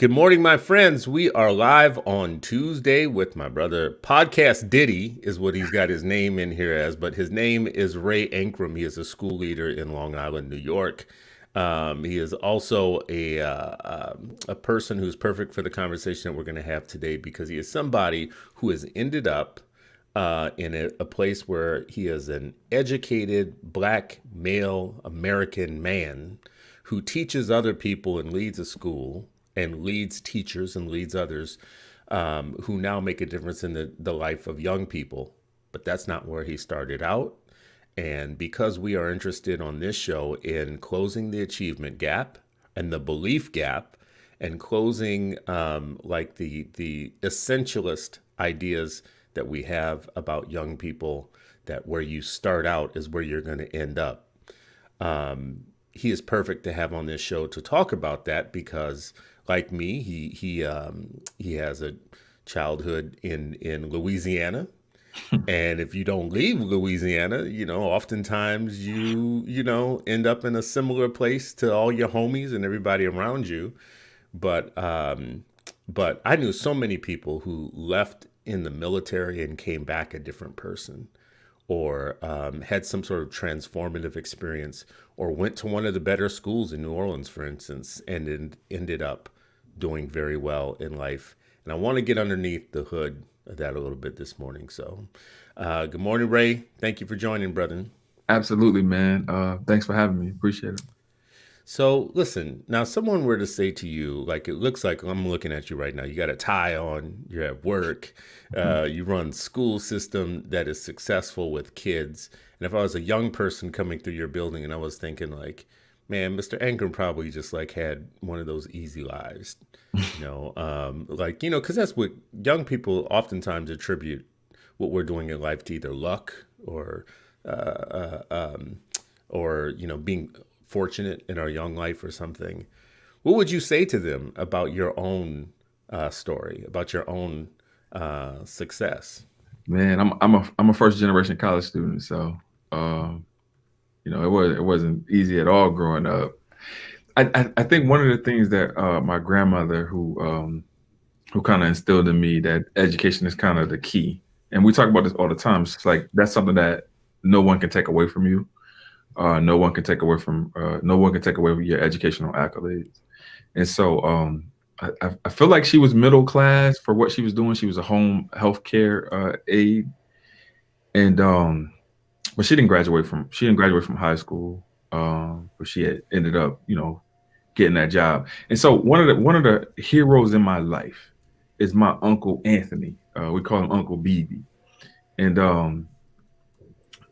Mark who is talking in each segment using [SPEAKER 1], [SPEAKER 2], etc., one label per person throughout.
[SPEAKER 1] Good morning, my friends. We are live on Tuesday with my brother. Podcast Diddy is what he's got his name in here as, but his name is Ray Ankrum. He is a school leader in Long Island, New York. He is also a person who's perfect for the conversation that we're going to have today because he is somebody who has ended up in a place where he is an educated black male American man who teaches other people and leads a school and leads teachers and leads others who now make a difference in the life of young people. But that's not where he started out. And because we are interested on this show in closing the achievement gap and the belief gap and closing like the essentialist ideas that we have about young people, that where you start out is where you're going to end up. He is perfect to have on this show to talk about that because, like me, he has a childhood in Louisiana, and if you don't leave Louisiana, oftentimes you end up in a similar place to all your homies and everybody around you. But I knew so many people who left in the military and came back a different person, or had some sort of transformative experience, or went to one of the better schools in New Orleans, for instance, and ended up doing very well in life. And I want to get underneath the hood of that a little bit this morning. So, good morning, Ray. Thank you for joining, brother.
[SPEAKER 2] Absolutely, man. Thanks for having me. Appreciate it.
[SPEAKER 1] So, listen, now someone were to say to you, like it looks like I'm looking at you right now, you got a tie on, you're at work,
[SPEAKER 2] Mhm.
[SPEAKER 1] you run school system that is successful with kids. And if I was a young person coming through your building and I was thinking like, man, Mr. Ankrum probably just like had one of those easy lives, because that's what young people oftentimes attribute what we're doing in life to either luck uh, uh, um, or being fortunate in our young life or something. What would you say to them about your own story, about your own success?
[SPEAKER 2] Man, I'm a first generation college student, so um, it wasn't easy at all growing up. I think one of the things that my grandmother who kind of instilled in me that education is kind of the key, and we talk about this all the time. It's like that's something that no one can take away from you. No one can take away from your educational accolades. And so I feel like she was middle class for what she was doing. She was a home healthcare aide, and but she didn't graduate from high school. But she had ended up, getting that job. And so one of the heroes in my life is my uncle Anthony. We call him Uncle BB, and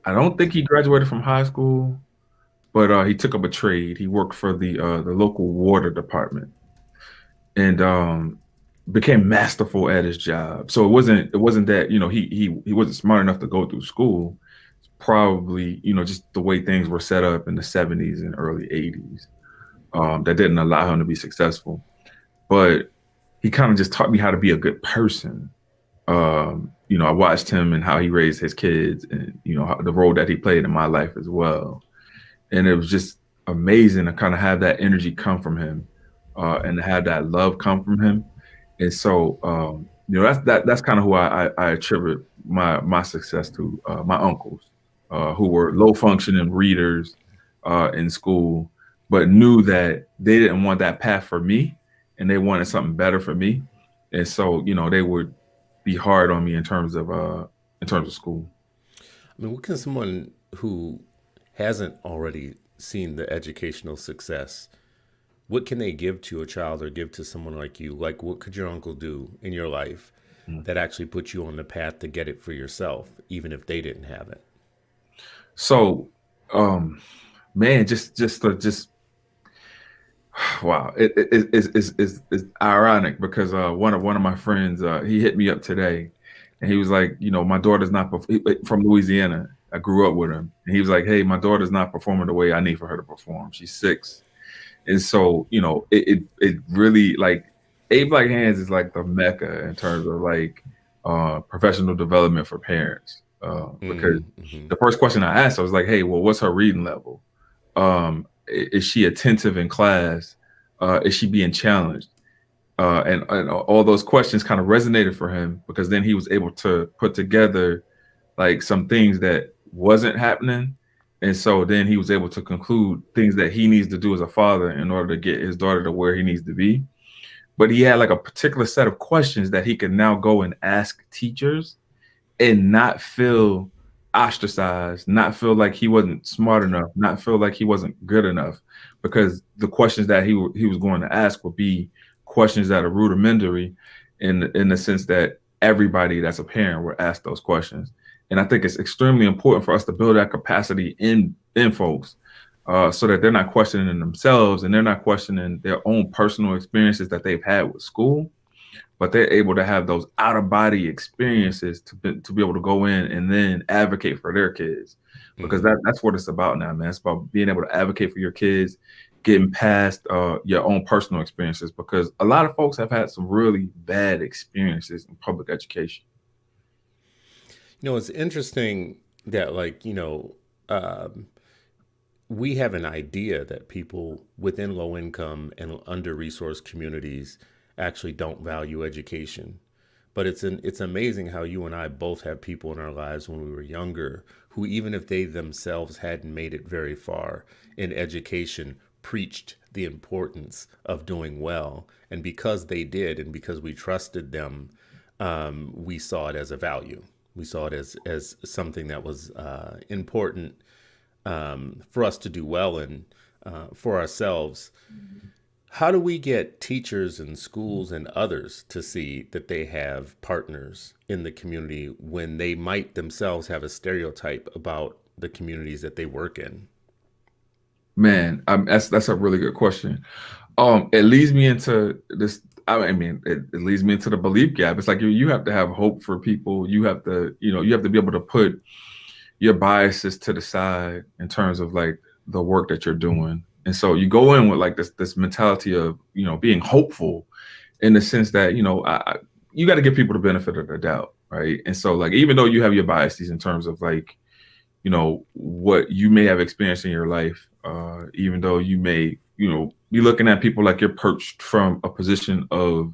[SPEAKER 2] I don't think he graduated from high school, but he took up a trade. He worked for the local water department, and became masterful at his job. So it wasn't that he wasn't smart enough to go through school. It's probably just the way things were set up in the 70s and early 80s that didn't allow him to be successful. But he kind of just taught me how to be a good person. I watched him and how he raised his kids, and the role that he played in my life as well. And it was just amazing to kind of have that energy come from him, and to have that love come from him. And so, that's kind of who I attribute my success to, my uncles, who were low functioning readers in school, but knew that they didn't want that path for me, and they wanted something better for me. And so, they would be hard on me in terms of school.
[SPEAKER 1] I mean, what can someone who hasn't already seen the educational success, what can they give to a child or give to someone like you? Like, what could your uncle do in your life that actually put you on the path to get it for yourself, even if they didn't have it?
[SPEAKER 2] So, um, man, just wow, it's ironic because one of my friends, he hit me up today, and he was like, my daughter's not from Louisiana. I grew up with him, and he was like, hey, my daughter's not performing the way I need for her to perform. She's 6, and so it really, like, A Black Hands is like the mecca in terms of like professional development for parents, because
[SPEAKER 1] Mm-hmm.
[SPEAKER 2] the first question I asked, I was like, hey, well, what's her reading level? Is she attentive in class? Is she being challenged? and all those questions kind of resonated for him because then he was able to put together like some things that wasn't happening. And so then he was able to conclude things that he needs to do as a father in order to get his daughter to where he needs to be. But he had like a particular set of questions that he could now go and ask teachers and not feel ostracized, not feel like he wasn't smart enough, not feel like he wasn't good enough, because the questions that he was going to ask would be questions that are rudimentary, in the sense that everybody that's a parent would ask those questions. And I think it's extremely important for us to build that capacity in folks, so that they're not questioning themselves and they're not questioning their own personal experiences that they've had with school, but they're able to have those out of body experiences to be able to go in and then advocate for their kids, because
[SPEAKER 1] Mm-hmm.
[SPEAKER 2] that's what it's about now, man. It's about being able to advocate for your kids, getting past your own personal experiences, because a lot of folks have had some really bad experiences in public education.
[SPEAKER 1] It's interesting that, like, we have an idea that people within low income and under resourced communities actually don't value education. But it's amazing how you and I both have people in our lives when we were younger who, even if they themselves hadn't made it very far in education, preached the importance of doing well. And because they did, and because we trusted them, we saw it as a value. We saw it as something that was important, for us to do well in, for ourselves. How do we get teachers and schools and others to see that they have partners in the community when they might themselves have a stereotype about the communities that they work in?
[SPEAKER 2] Man, that's a really good question. It leads me into this. I mean, it leads me into the belief gap. It's like you have to have hope for people. You have to, you have to be able to put your biases to the side in terms of like the work that you're doing. And so you go in with like this mentality of, being hopeful, in the sense that, you got to give people the benefit of the doubt, right? And so like, even though you have your biases in terms of like, what you may have experienced in your life, even though you may, be looking at people like you're perched from a position of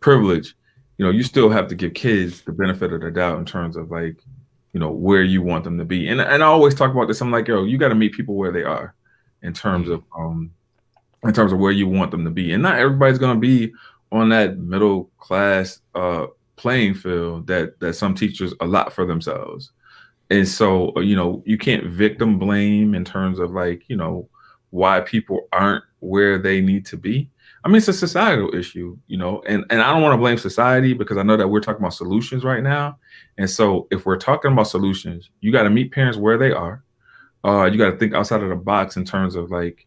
[SPEAKER 2] privilege, you still have to give kids the benefit of the doubt in terms of like, where you want them to be. And I always talk about this. I'm like, yo, you got to meet people where they are in terms
[SPEAKER 1] Mm,
[SPEAKER 2] of where you want them to be. And not everybody's gonna be on that middle class playing field that some teachers allot for themselves. And so, you can't victim blame in terms of like, why people aren't where they need to be. I mean, it's a societal issue, and I don't want to blame society, because I know that we're talking about solutions right now. And so if we're talking about solutions, you got to meet parents where they are. You got to think outside of the box in terms of like,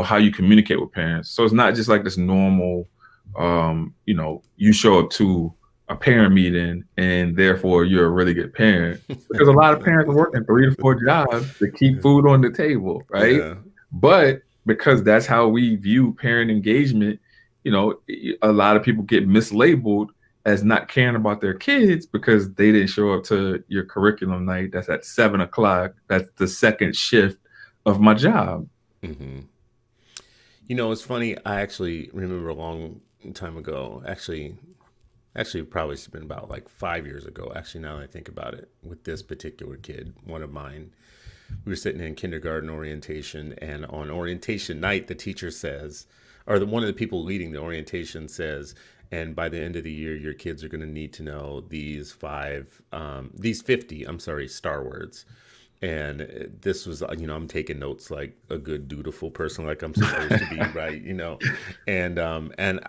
[SPEAKER 2] how you communicate with parents. So it's not just like this normal, you show up to a parent meeting and therefore you're a really good parent, because a lot of parents are working 3 to 4 jobs to keep food on the table, right?
[SPEAKER 1] yeah.
[SPEAKER 2] But because that's how we view parent engagement, a lot of people get mislabeled as not caring about their kids because they didn't show up to your curriculum night. That's at 7 o'clock. That's the second shift of my job.
[SPEAKER 1] Hmm. It's funny. I actually remember a long time ago. Actually, probably it's been about like 5 years ago. Actually, now that I think about it, with this particular kid, one of mine, we were sitting in kindergarten orientation, and on orientation night, the teacher says, or one of the people leading the orientation says, and by the end of the year, your kids are going to need to know these 50, I'm sorry, star words. And this was, I'm taking notes like a good dutiful person, like I'm supposed to be, right? And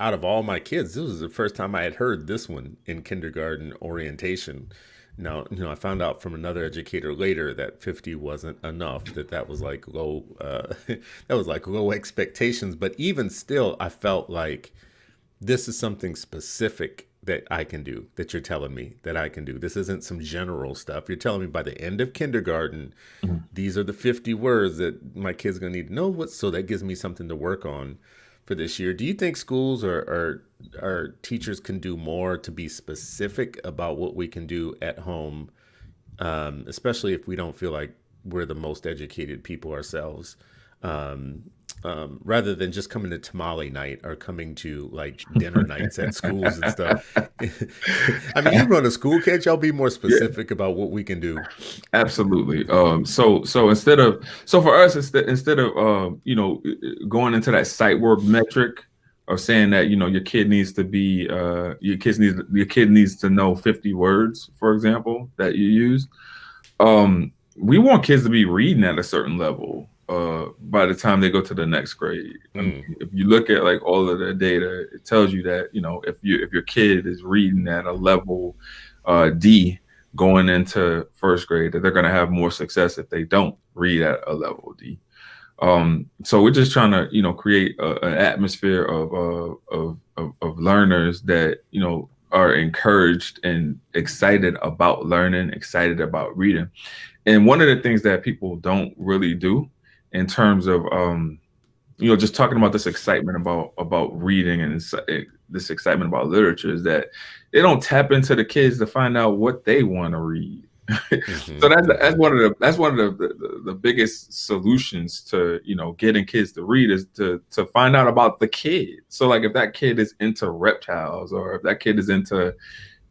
[SPEAKER 1] out of all my kids, this was the first time I had heard this one in kindergarten orientation. Now, I found out from another educator later that 50 wasn't enough, that was like low, that was like low expectations. But even still, I felt like this is something specific that I can do, that you're telling me that I can do. This isn't some general stuff. You're telling me by the end of kindergarten,
[SPEAKER 2] Mhm.
[SPEAKER 1] these are the 50 words that my kid's going to need to know. So that gives me something to work on for this year. Do you think schools or teachers can do more to be specific about what we can do at home, especially if we don't feel like we're the most educated people ourselves? Um, rather than just coming to tamale night or coming to like dinner nights at schools and stuff. I mean, you run a school, can't y'all be more
[SPEAKER 2] Yeah,
[SPEAKER 1] specific about what we can do?
[SPEAKER 2] absolutely. So for us, instead of going into that sight word metric of saying that your kid needs to be your kid needs to know 50 words, for example, that you use. We want kids to be reading at a certain level by the time they go to the next grade. I mean,
[SPEAKER 1] Mm,
[SPEAKER 2] if you look at like all of the data, it tells you that if your kid is reading at a level D going into first grade, that they're going to have more success if they don't read at a level D. So we're just trying to create an atmosphere of learners that are encouraged and excited about learning, excited about reading. And one of the things that people don't really do in terms of just talking about this excitement about reading and this excitement about literature is that they don't tap into the kids to find out what they want to read. So that's
[SPEAKER 1] mm-hmm.
[SPEAKER 2] one of the biggest solutions to getting kids to read is to find out about the kid. So like if that kid is into reptiles, or if that kid is into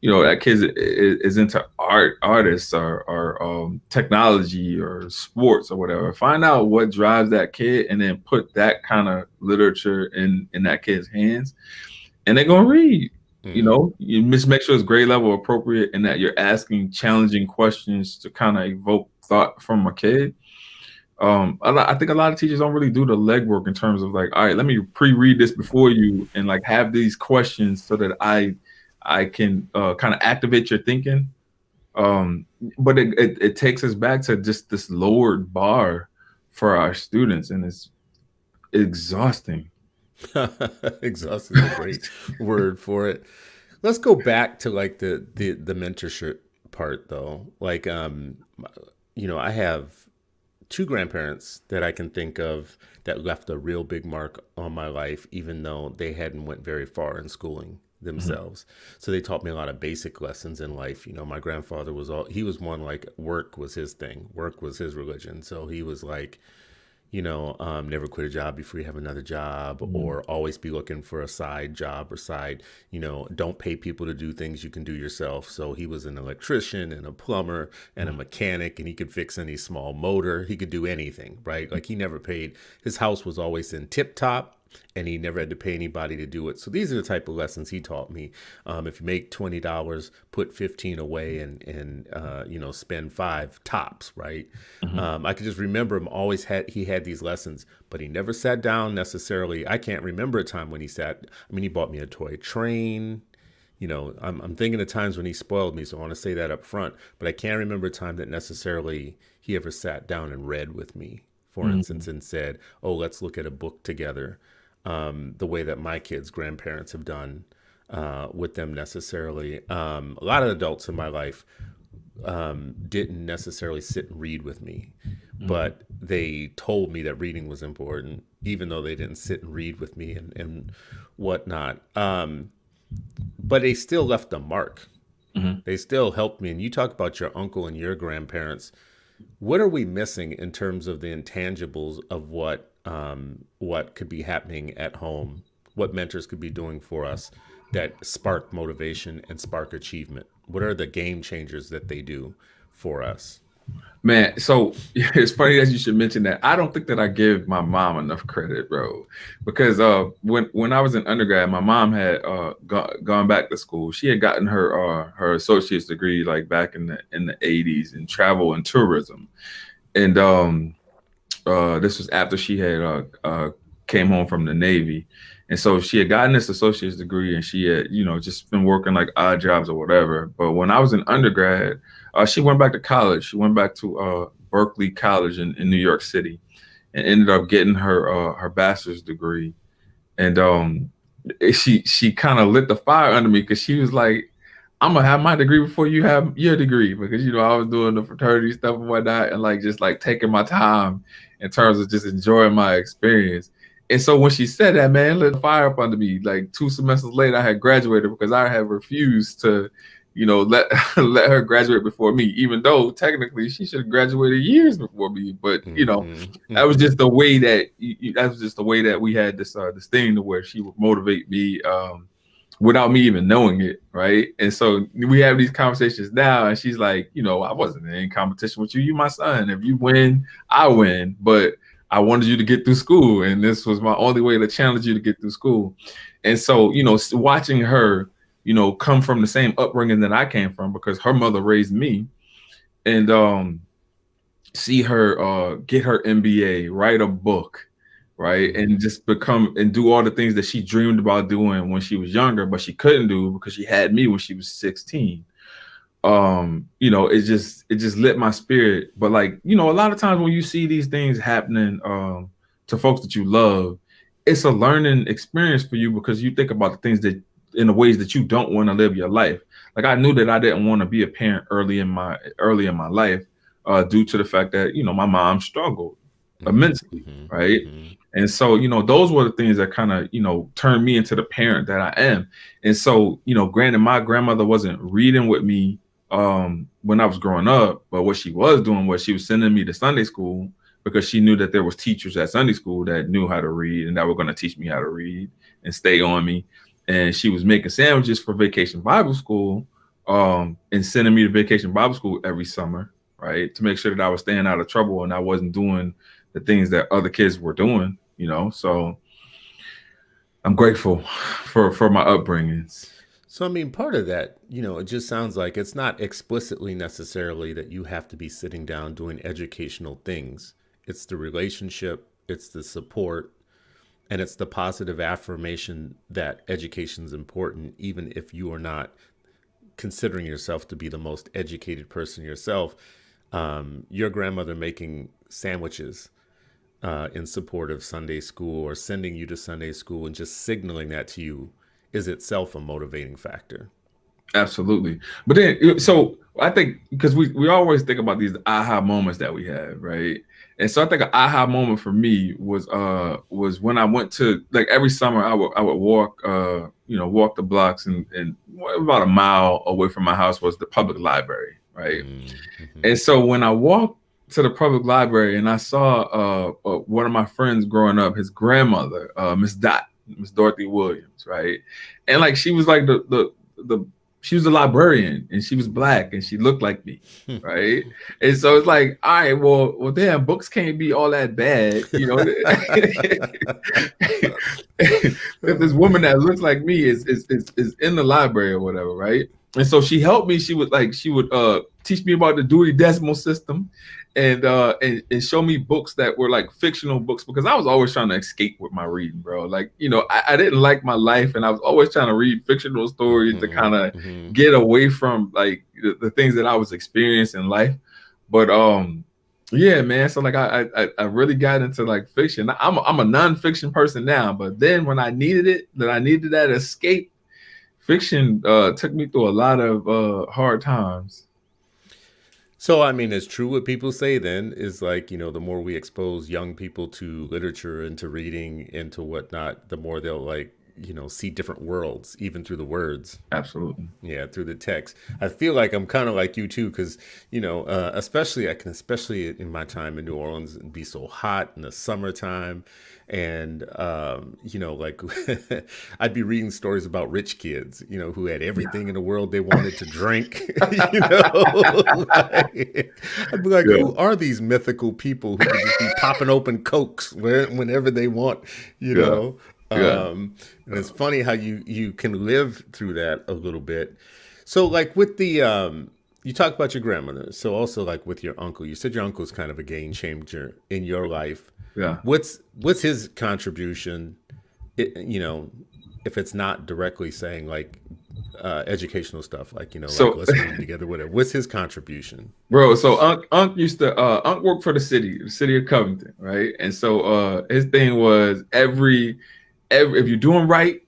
[SPEAKER 2] that kid is into artists or technology or sports or whatever. Find out what drives that kid, and then put that kind of literature in that kid's hands, and they're gonna read.
[SPEAKER 1] Mm-hmm.
[SPEAKER 2] You just make sure it's grade level appropriate, and that you're asking challenging questions to kind of evoke thought from a kid. I think a lot of teachers don't really do the legwork in terms of like, all right, let me pre-read this before you, and like have these questions so that I can kind of activate your thinking. But it takes us back to just this lowered bar for our students, and it's exhausting.
[SPEAKER 1] Exhausted is a great word for it. Let's go back to like the mentorship part though. Like I have two grandparents that I can think of that left a real big mark on my life, even though they hadn't went very far in schooling
[SPEAKER 2] Mhm.
[SPEAKER 1] themselves. So they taught me a lot of basic lessons in life. My grandfather he was one like work was his thing. Work was his religion. So he was like, never quit a job before you have another job,
[SPEAKER 2] Mhm.
[SPEAKER 1] or always be looking for a side job or side, don't pay people to do things you can do yourself. So he was an electrician and a plumber and a mechanic, and he could fix any small motor. He could do anything, right? Like he never paid. His house was always in tip top, and he never had to pay anybody to do it. So these are the type of lessons he taught me. If you make $20, put 15 away, and spend five tops, right?
[SPEAKER 2] Mhm.
[SPEAKER 1] I could just remember him always he had these lessons, but he never sat down necessarily. I can't remember a time when he sat. I mean, he bought me a toy train. I'm thinking of times when he spoiled me, so I want to say that up front. But I can't remember a time that necessarily he ever sat down and read with me, for instance,
[SPEAKER 2] Mhm.
[SPEAKER 1] and said, "Oh, let's look at a book together." The way that my kids' grandparents have done with them necessarily. A lot of adults in my life didn't necessarily sit and read with me,
[SPEAKER 2] Mhm.
[SPEAKER 1] but they told me that reading was important, even though they didn't sit and read with me and whatnot. But they still left a mark.
[SPEAKER 2] Mhm.
[SPEAKER 1] They still helped me. And you talk about your uncle and your grandparents. What are we missing in terms of the intangibles of what could be happening at home? What mentors could be doing for us that spark motivation and spark achievement? What are the game changers that they do for us?
[SPEAKER 2] Man, so it's funny that you should mention that. I don't think that I give my mom enough credit, bro, because when I was in undergrad, my mom had gone back to school. She had gotten her associate's degree like back in the 80s in travel and tourism, and this was after she had came home from the Navy, and so she had gotten this associate's degree, and she had just been working like odd jobs or whatever. But when I was in undergrad, she went back to college. She went back to Berkeley College in New York City, and ended up getting her bachelor's degree. And she kind of lit the fire under me, because she was like, I'm gonna have my degree before you have your degree, because I was doing the fraternity stuff and whatnot, and like just like taking my time in terms of just enjoying my experience. And so when she said that, man, it lit the fire up under me. Like 2 semesters later, I had graduated because I had refused to, let let her graduate before me, even though technically she should have graduated years before me. But that was just the way that that was just the way that we had this thing to where she would motivate me without me even knowing it, right? And so we have these conversations now, and she's like, I wasn't in competition with you. You my son. If you win, I win. But I wanted you to get through school, and this was my only way to challenge you to get through school. And so, watching her, come from the same upbringing that I came from, because her mother raised me, and see her get her MBA, write a book, right, and just become and do all the things that she dreamed about doing when she was younger, but she couldn't do because she had me when she was 16. It just lit my spirit. But a lot of times when you see these things happening to folks that you love, it's a learning experience for you, because you think about the things that in the ways that you don't want to live your life. Like, I knew that I didn't want to be a parent early in my life, due to the fact that my mom struggled immensely, right? And so, those were the things that kind of, turned me into the parent that I am. And so, granted, my grandmother wasn't reading with me when I was growing up, but what she was doing was she was sending me to Sunday school, because she knew that there was teachers at Sunday school that knew how to read and that were going to teach me how to read and stay on me. And she was making sandwiches for Vacation Bible School, and sending me to Vacation Bible School every summer, right, to make sure that I was staying out of trouble and I wasn't doing the things that other kids were doing, So I'm grateful for my upbringings.
[SPEAKER 1] So, I mean, part of that, it just sounds like it's not explicitly necessarily that you have to be sitting down doing educational things. It's the relationship, it's the support, and it's the positive affirmation that education is important, even if you are not considering yourself to be the most educated person yourself. Your grandmother making sandwiches in support of Sunday school, or sending you to Sunday school and just signaling that to you, is itself a motivating factor.
[SPEAKER 2] Absolutely. But then, so I think, because we always think about these aha moments that we have, right? And so I think an aha moment for me was when I went to, every summer I would walk walk the blocks, and about a mile away from my house was the public library, right? And so when I walked to the public library and I saw one of my friends growing up, his grandmother, Miss Dorothy Williams, right? And she was like she was a librarian, and she was Black, and she looked like me, right? And so it's like, all right, well, damn, books can't be all that bad, If this woman that looks like me is in the library or whatever, right? And so she helped me. She would teach me about the Dewey Decimal System, and show me books that were fictional books, because I was always trying to escape with my reading, bro. I didn't like my life, and I was always trying to read fictional stories to kind of get away from the things that I was experiencing in life. But yeah, man. So I really got into fiction. I'm a nonfiction person now, but then when I needed that escape, fiction took me through a lot of hard times.
[SPEAKER 1] So, I mean, it's true what people say then is the more we expose young people to literature and to reading and to whatnot, the more they'll see different worlds, even through the words.
[SPEAKER 2] Absolutely.
[SPEAKER 1] Yeah, through the text. I feel like I'm kind of like you too, because especially in my time in New Orleans, and be so hot in the summertime, and I'd be reading stories about rich kids, who had everything in the world they wanted to drink. I'd be like, who are these mythical people who could just be popping open Cokes whenever they want, know? And it's funny how you can live through that a little bit. So with the you talk about your grandmother, so also with your uncle, you said your uncle's kind of a game changer in your life.
[SPEAKER 2] Yeah.
[SPEAKER 1] What's his contribution, if it's not directly saying educational stuff, let's read together, whatever. What's his contribution?
[SPEAKER 2] Bro, so Unc used to Unc worked for the city of Covington, right? And so his thing was every if you're doing right,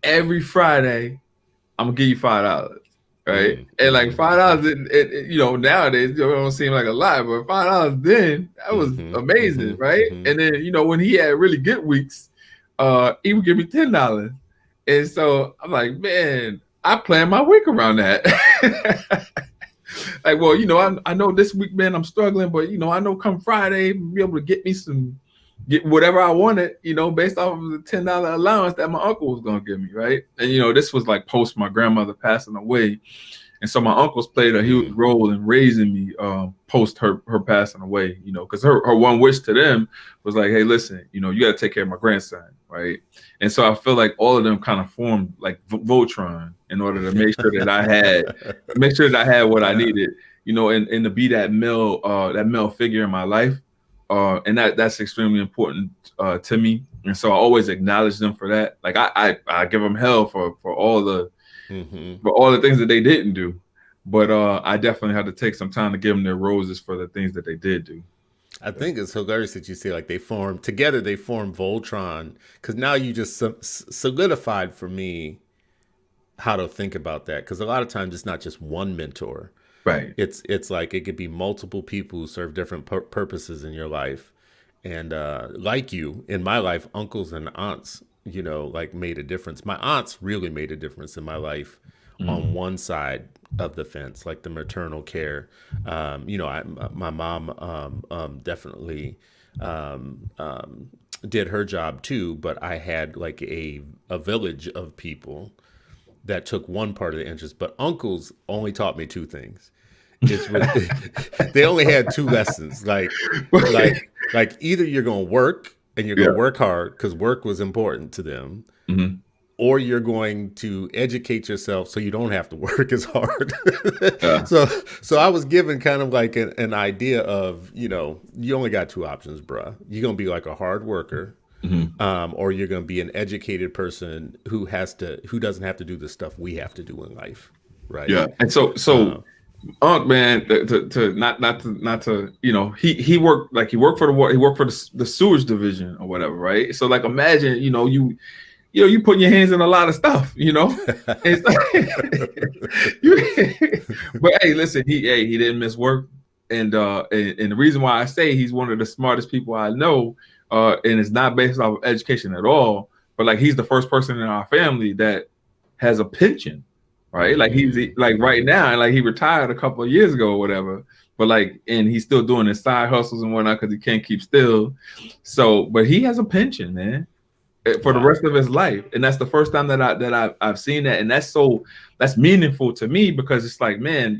[SPEAKER 2] every Friday, I'm gonna give you $5, right? And $5, nowadays it don't seem like a lot, but $5 then, that was amazing, right? And then when he had really good weeks, he would give me $10, and so I'm like, man, I plan my week around that. Like, well, I know this week, man, I'm struggling, but I know come Friday, I'll be able to get whatever I wanted, based off of the $10 allowance that my uncle was gonna give me, right? And this was like post my grandmother passing away. And so my uncles played a huge role in raising me post her passing away, because her one wish to them was like, hey, listen, you got to take care of my grandson, right? And so I feel like all of them kind of formed like Voltron in order to make sure that I had what I needed, and to be that male figure in my life. And that's extremely important to me. And so I always acknowledge them for that. Like I give them hell for all the things that they didn't do, but I definitely had to take some time to give them their roses for the things that they did do.
[SPEAKER 1] I think it's hilarious that you say like they formed together. They formed Voltron because now you just solidified for me how to think about that. Because a lot of times it's not just one mentor.
[SPEAKER 2] Right.
[SPEAKER 1] It's like it could be multiple people who serve different purposes in your life, and like you in my life, uncles and aunts, like made a difference. My aunts really made a difference in my life on one side of the fence, like the maternal care. My mom definitely did her job too, but I had like a village of people that took one part of the interest. But uncles only taught me two things. They only had two lessons, like either you're gonna work and you're gonna work hard because work was important to them, or you're going to educate yourself so you don't have to work as hard. So I was given kind of like an idea of, you only got two options, bruh. You're gonna be like a hard worker, or you're gonna be an educated person who doesn't have to do the stuff we have to do in life, right?
[SPEAKER 2] Yeah, and so. Unc, man, to not to he worked for the sewage division or whatever, right? So like imagine you putting your hands in a lot of stuff, It's but hey, listen, he didn't miss work, and the reason why I say he's one of the smartest people I know, and it's not based off of education at all, but like he's the first person in our family that has a pension. Right, like he's like right now, and like he retired a couple of years ago or whatever. But like, and he's still doing his side hustles and whatnot because he can't keep still. So, but he has a pension, man, for the rest of his life, and that's the first time that I've seen that, and that's meaningful to me because it's like, man,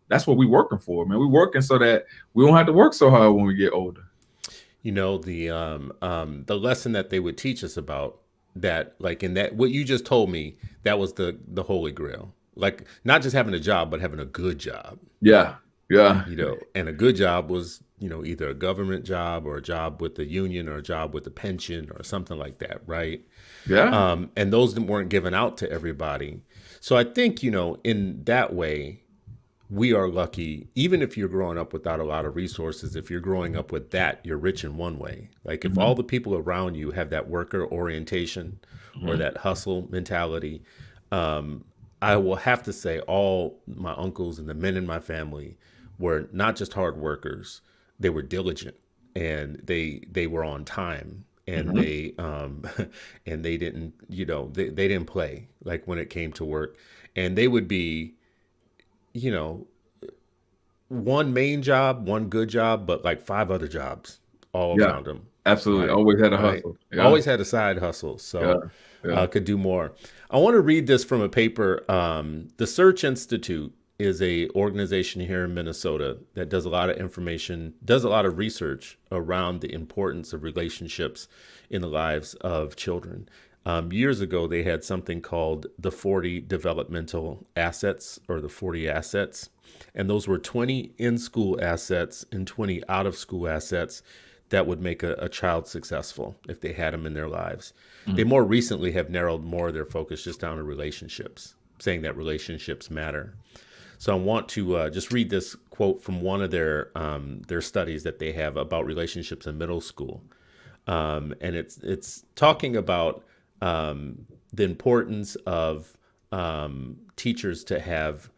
[SPEAKER 2] that's what we're working for, man. We're working so that we don't have to work so hard when we get older.
[SPEAKER 1] The lesson that they would teach us about that, like in that what you just told me, that was the holy grail. Like not just having a job, but having a good job.
[SPEAKER 2] Yeah.
[SPEAKER 1] And a good job was, either a government job or a job with the union or a job with the pension or something like that, right?
[SPEAKER 2] Yeah.
[SPEAKER 1] And those weren't given out to everybody. So I think, in that way, we are lucky, even if you're growing up without a lot of resources, if you're growing up with that, you're rich in one way. Like if all the people around you have that worker orientation or that hustle mentality, I will have to say all my uncles and the men in my family were not just hard workers, they were diligent and they were on time and they and they didn't, they didn't play like when it came to work. And they would be, one main job, one good job, but like 5 other jobs all around them.
[SPEAKER 2] Absolutely. Right? Always had a hustle.
[SPEAKER 1] Yeah. Always had a side hustle. So could do more. I want to read this from a paper. The Search Institute is a organization here in Minnesota that does a lot of research around the importance of relationships in the lives of children. Years ago, they had something called the 40 developmental assets or the 40 assets. And those were 20 in-school assets and 20 out-of-school assets that would make a child successful if they had them in their lives. They more recently have narrowed more of their focus just down to relationships, saying that relationships matter. So I want to just read this quote from one of their studies that they have about relationships in middle school. And it's talking about the importance of teachers to have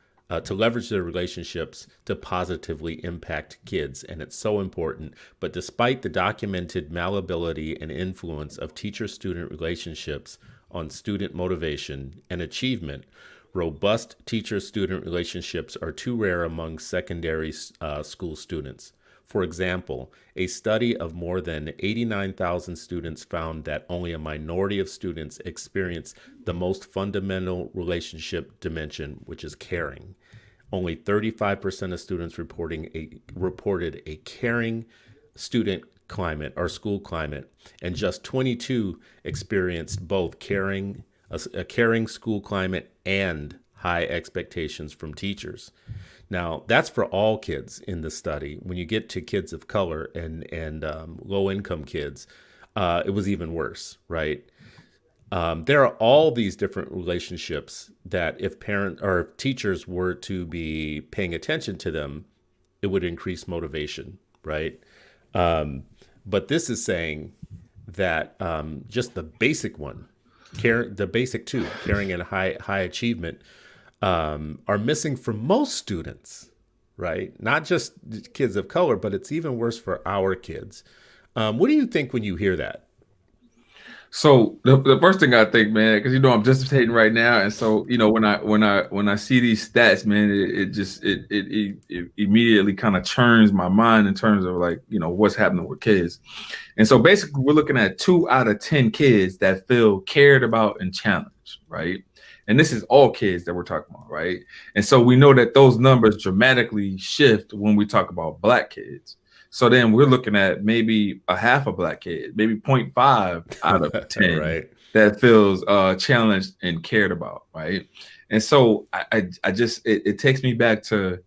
[SPEAKER 1] to leverage their relationships to positively impact kids. And it's so important. But despite the documented malleability and influence of teacher-student relationships on student motivation and achievement, Robust teacher-student relationships are too rare among secondary school students. For example, a study of more than 89,000 students found that only a minority of students experience the most fundamental relationship dimension, which is caring. Only 35% of students reported a caring student climate or school climate, and just 22 experienced both a caring school climate and high expectations from teachers. Now, that's for all kids in the study. When you get to kids of color and low income kids, it was even worse, right? There are all these different relationships that if parents or if teachers were to be paying attention to them, it would increase motivation, right? Um, but this is saying that just the basic one, the basic two, caring and high achievement, are missing for most students, right? Not just kids of color, but it's even worse for our kids. What do you think when you hear that?
[SPEAKER 2] So the first thing I think, man, because I'm dissertating right now, and so when I see these stats, man, it just it immediately kind of churns my mind in terms of like what's happening with kids. And so basically, we're looking at 2 out of 10 kids that feel cared about and challenged, right? And this is all kids that we're talking about, right? And so we know that those numbers dramatically shift when we talk about Black kids. So then we're looking at maybe a half a Black kid, maybe 0.5 out of 10
[SPEAKER 1] Right.
[SPEAKER 2] that feels challenged and cared about, right? And so I just it takes me back to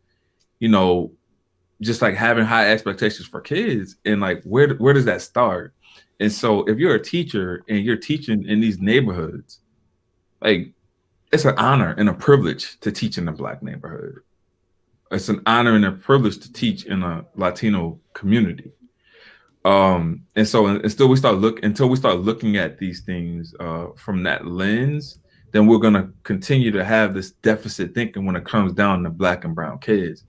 [SPEAKER 2] you know just like having high expectations for kids, and like where does that start? And so if you're a teacher and you're teaching in these neighborhoods, like it's an honor and a privilege to teach in a Black neighborhood. It's an honor and a privilege to teach in a Latino community. And so until we start looking at these things from that lens, then we're gonna continue to have this deficit thinking when it comes down to Black and brown kids.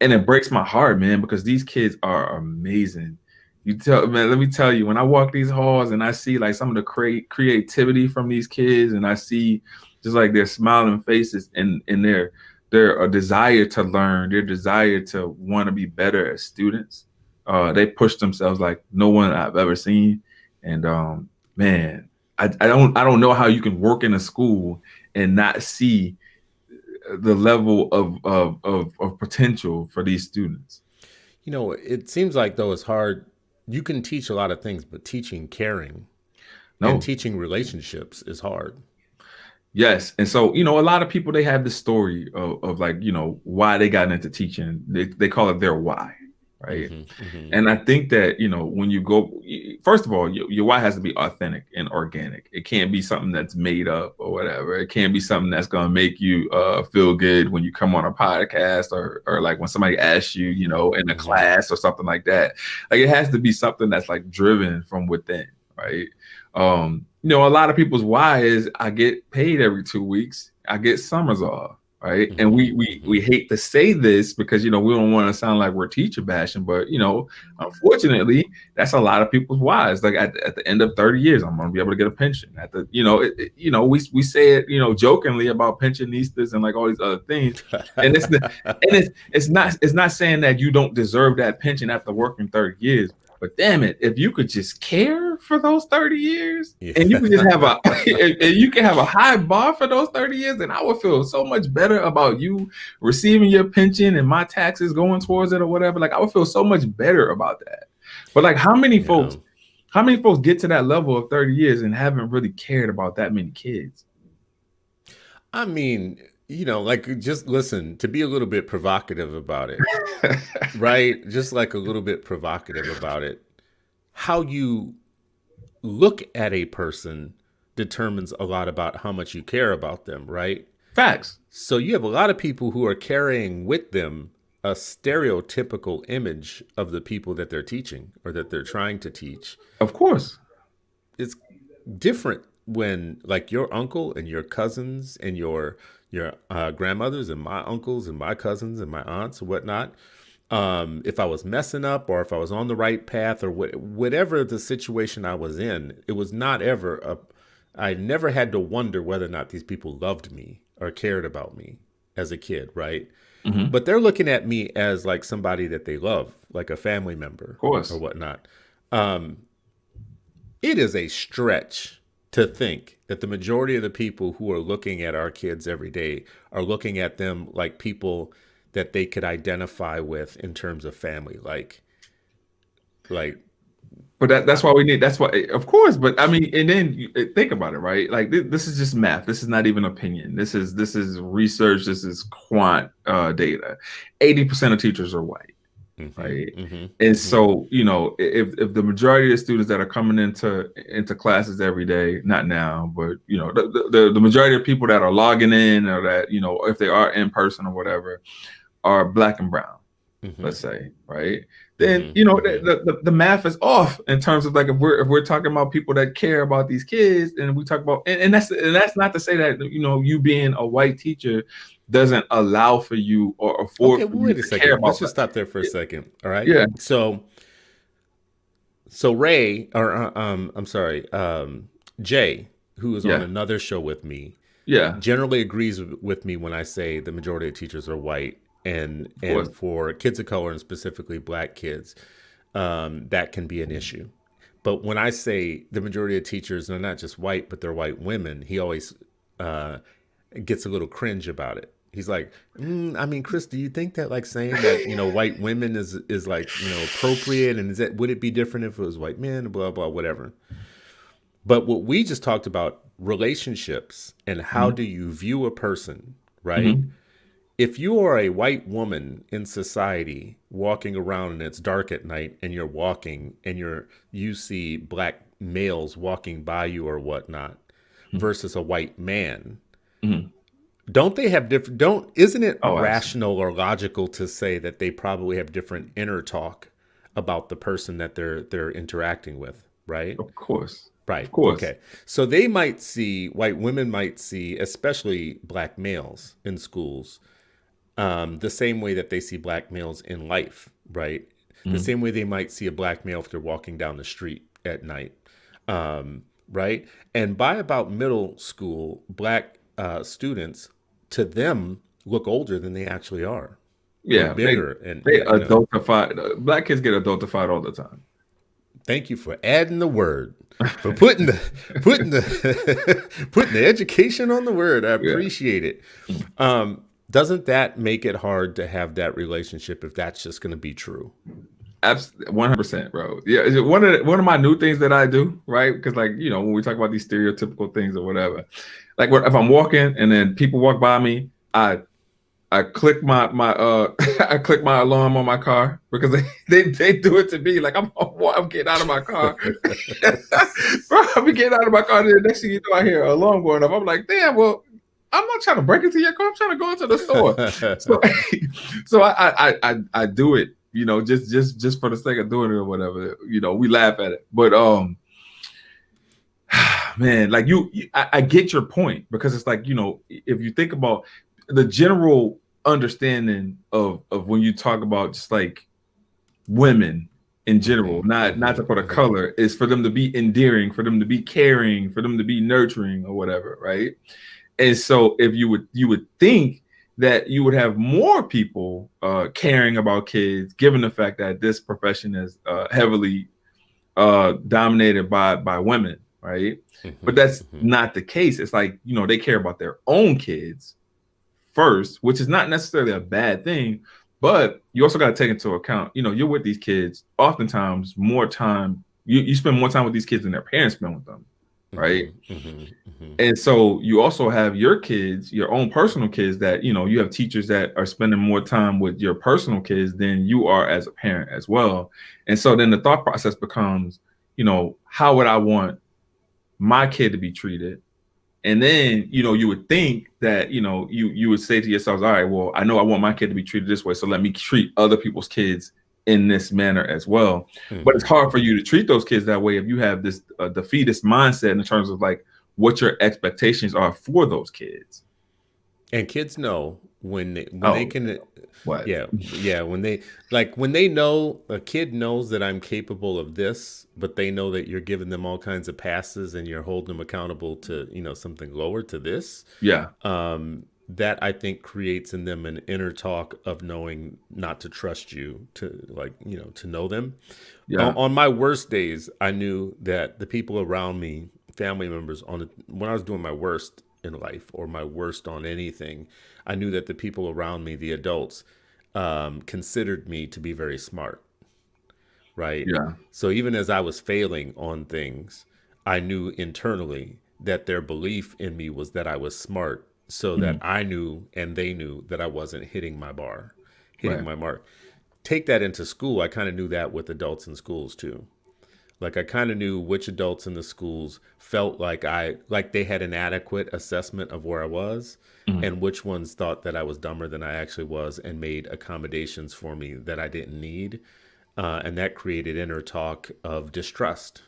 [SPEAKER 2] And it breaks my heart, man, because these kids are amazing. Let me tell you, when I walk these halls and I see like some of the creativity from these kids, and I see just like their smiling faces and their desire to learn, their desire to want to be better as students. They push themselves like no one I've ever seen. And man, I don't know how you can work in a school and not see the level of potential for these students.
[SPEAKER 1] It seems like though it's hard. You can teach a lot of things, but teaching caring and
[SPEAKER 2] No.
[SPEAKER 1] teaching relationships is hard.
[SPEAKER 2] Yes. And so, a lot of people, they have this story of like, why they got into teaching. They call it their why. Right. And I think that, when you go, first of all, your why has to be authentic and organic. It can't be something that's made up or whatever. It can't be something that's going to make you feel good when you come on a podcast or like when somebody asks you, in a class or something like that. Like it has to be something that's like driven from within. Right. A lot of people's why is I get paid every 2 weeks. I get summers off. Right. And we hate to say this because, we don't want to sound like we're teacher bashing, but, unfortunately, that's a lot of people's whys. Like at the end of 30 years, I'm going to be able to get a pension. At the, we say it, jokingly about pensionistas and like all these other things. And it's not saying that you don't deserve that pension after working 30 years. But damn it, if you could just care for those 30 years and you could just have a high bar for those 30 years, then I would feel so much better about you receiving your pension and my taxes going towards it or whatever. Like I would feel so much better about that. But like how many folks get to that level of 30 years and haven't really cared about that many kids?
[SPEAKER 1] I mean, like just listen, to be a little bit provocative about it, right? Just like a little bit provocative about it. How you look at a person determines a lot about how much you care about them, right?
[SPEAKER 2] Facts.
[SPEAKER 1] So you have a lot of people who are carrying with them a stereotypical image of the people that they're teaching or that they're trying to teach.
[SPEAKER 2] Of course.
[SPEAKER 1] It's different when like your uncle and your cousins and your grandmothers and my uncles and my cousins and my aunts and whatnot, if I was messing up or if I was on the right path or whatever the situation I was in, it was not ever I never had to wonder whether or not these people loved me or cared about me as a kid, right?
[SPEAKER 2] Mm-hmm.
[SPEAKER 1] But they're looking at me as like somebody that they love, like a family
[SPEAKER 2] Of
[SPEAKER 1] member or
[SPEAKER 2] course.
[SPEAKER 1] whatnot. Um, it is a stretch to think that the majority of the people who are looking at our kids every day are looking at them like people that they could identify with in terms of family. Like,
[SPEAKER 2] But that's why we need. That's why, of course. But I mean, and then think about it, right? Like this is just math. This is not even opinion. This is research. This is quant data. 80% of teachers are white,
[SPEAKER 1] mm-hmm,
[SPEAKER 2] right?
[SPEAKER 1] mm-hmm,
[SPEAKER 2] And
[SPEAKER 1] mm-hmm.
[SPEAKER 2] so, if the majority of the students that are coming into classes every day, not now, but the majority of people that are logging in, or that if they are in person or whatever, are black and brown,
[SPEAKER 1] Mm-hmm.
[SPEAKER 2] let's say, right? Then
[SPEAKER 1] Mm-hmm. Mm-hmm.
[SPEAKER 2] the math is off in terms of, like, if we're talking about people that care about these kids, and we talk about, and that's not to say that you being a white teacher doesn't allow for you or afford
[SPEAKER 1] Okay,
[SPEAKER 2] for
[SPEAKER 1] well,
[SPEAKER 2] you
[SPEAKER 1] wait a
[SPEAKER 2] to care
[SPEAKER 1] second. Let's
[SPEAKER 2] about
[SPEAKER 1] just
[SPEAKER 2] that.
[SPEAKER 1] stop there for a second. All right.
[SPEAKER 2] Yeah,
[SPEAKER 1] So Ray, or I'm sorry, Jay, who is on
[SPEAKER 2] yeah,
[SPEAKER 1] another show with me,
[SPEAKER 2] yeah,
[SPEAKER 1] generally agrees with me when I say the majority of teachers are white,
[SPEAKER 2] of course.
[SPEAKER 1] and for kids of color and specifically black kids, that can be an issue. But when I say the majority of teachers are not just white, but they're white women, he always uh, gets a little cringe about it. He's like, I mean, Chris, do you think that like saying that white women is like appropriate, and is that would it be different if it was white men, blah blah whatever. But what we just talked about, relationships and how do
[SPEAKER 2] Hmm.
[SPEAKER 1] you view a person, right?
[SPEAKER 2] Hmm.
[SPEAKER 1] If you are a white woman in society walking around and it's dark at night and you're walking and you see black males walking by you or whatnot versus a white man,
[SPEAKER 2] Hmm.
[SPEAKER 1] don't they have different, don't isn't it
[SPEAKER 2] Oh, absolutely.
[SPEAKER 1] rational or logical to say that they probably have different inner talk about the person that they're interacting with, right?
[SPEAKER 2] Of course.
[SPEAKER 1] Right.
[SPEAKER 2] Of course.
[SPEAKER 1] Okay. So they might see, white women might see, especially black males in schools, the same way that they see black males in life, right? The
[SPEAKER 2] Hmm.
[SPEAKER 1] same way they might see a black male if they're walking down the street at night, right? And by about middle school, black students, to them, look older than they actually are, or
[SPEAKER 2] Yeah, they
[SPEAKER 1] bigger. And,
[SPEAKER 2] they adultified. Black kids get adultified all the time.
[SPEAKER 1] thank you for adding the word, for putting the putting the education on the word. I
[SPEAKER 2] Yeah.
[SPEAKER 1] appreciate it. Doesn't that make it hard to have that relationship if that's just going to be true?
[SPEAKER 2] 100%, bro. Yeah, one of my new things that I do, right? Because, like, when we talk about these stereotypical things or whatever, like, if I'm walking and then people walk by me, I click my I click my alarm on my car, because they do it to me. Like, I'm getting out of my car, bro. I'm getting out of my car. And the next thing you know, I hear an alarm going off. I'm like, damn. Well, I'm not trying to break into your car. I'm trying to go into the store. So, so I do it, just for the sake of doing it or whatever. We laugh at it, but man, like, I get your point, because it's like, if you think about the general understanding of when you talk about just like women in general,
[SPEAKER 1] Hmm.
[SPEAKER 2] not to
[SPEAKER 1] Hmm.
[SPEAKER 2] put a
[SPEAKER 1] Hmm.
[SPEAKER 2] color, is for them to be endearing, for them to be caring, for them to be nurturing or whatever, right? And so, if you would think that you would have more people caring about kids, given the fact that this profession is heavily dominated by women, right? But
[SPEAKER 1] Hmm.
[SPEAKER 2] that's
[SPEAKER 1] Hmm.
[SPEAKER 2] not the case. It's like, they care about their own kids first, which is not necessarily a bad thing. But you also got to take into account, you're with these kids oftentimes more time. You spend more time with these kids than their parents spend with them, right?
[SPEAKER 1] Hmm. Hmm. Hmm.
[SPEAKER 2] And so you also have your kids, your own personal kids, that you have teachers that are spending more time with your personal kids than you are as a parent as well. And so then the thought process becomes, how would I want my kid to be treated? And then, you would think that, you would say to yourselves, all right, well, I know I want my kid to be treated this way, so let me treat other people's kids in this manner as well. But it's
[SPEAKER 1] Hmm.
[SPEAKER 2] hard for you to treat those kids that way if you have this defeatist mindset in terms of, like, what your expectations are for those kids.
[SPEAKER 1] And kids know when they
[SPEAKER 2] Oh,
[SPEAKER 1] can,
[SPEAKER 2] what?
[SPEAKER 1] yeah, yeah, when they know, a kid knows that I'm capable of this, but they know that you're giving them all kinds of passes and you're holding them accountable to, something lower to this.
[SPEAKER 2] Yeah,
[SPEAKER 1] That I think creates in them an inner talk of knowing not to trust you, to, like, to know them. On,
[SPEAKER 2] yeah.
[SPEAKER 1] on my worst days, I knew that the people around me, family members, when I was doing my worst in life or my worst on anything, I knew that the people around me, the adults, considered me to be very smart, right?
[SPEAKER 2] Yeah.
[SPEAKER 1] So even as I was failing on things, I knew internally that their belief in me was that I was smart, so that
[SPEAKER 2] Mhm.
[SPEAKER 1] I knew and they knew that I wasn't hitting my bar, hitting
[SPEAKER 2] Right.
[SPEAKER 1] my mark. Take that into school. I kind of knew that with adults in schools too. Like, I kind of knew which adults in the schools felt like they had an adequate assessment of where I was,
[SPEAKER 2] Mhm.
[SPEAKER 1] and which ones thought that I was dumber than I actually was and made accommodations for me that I didn't need. And that created inner talk of distrust.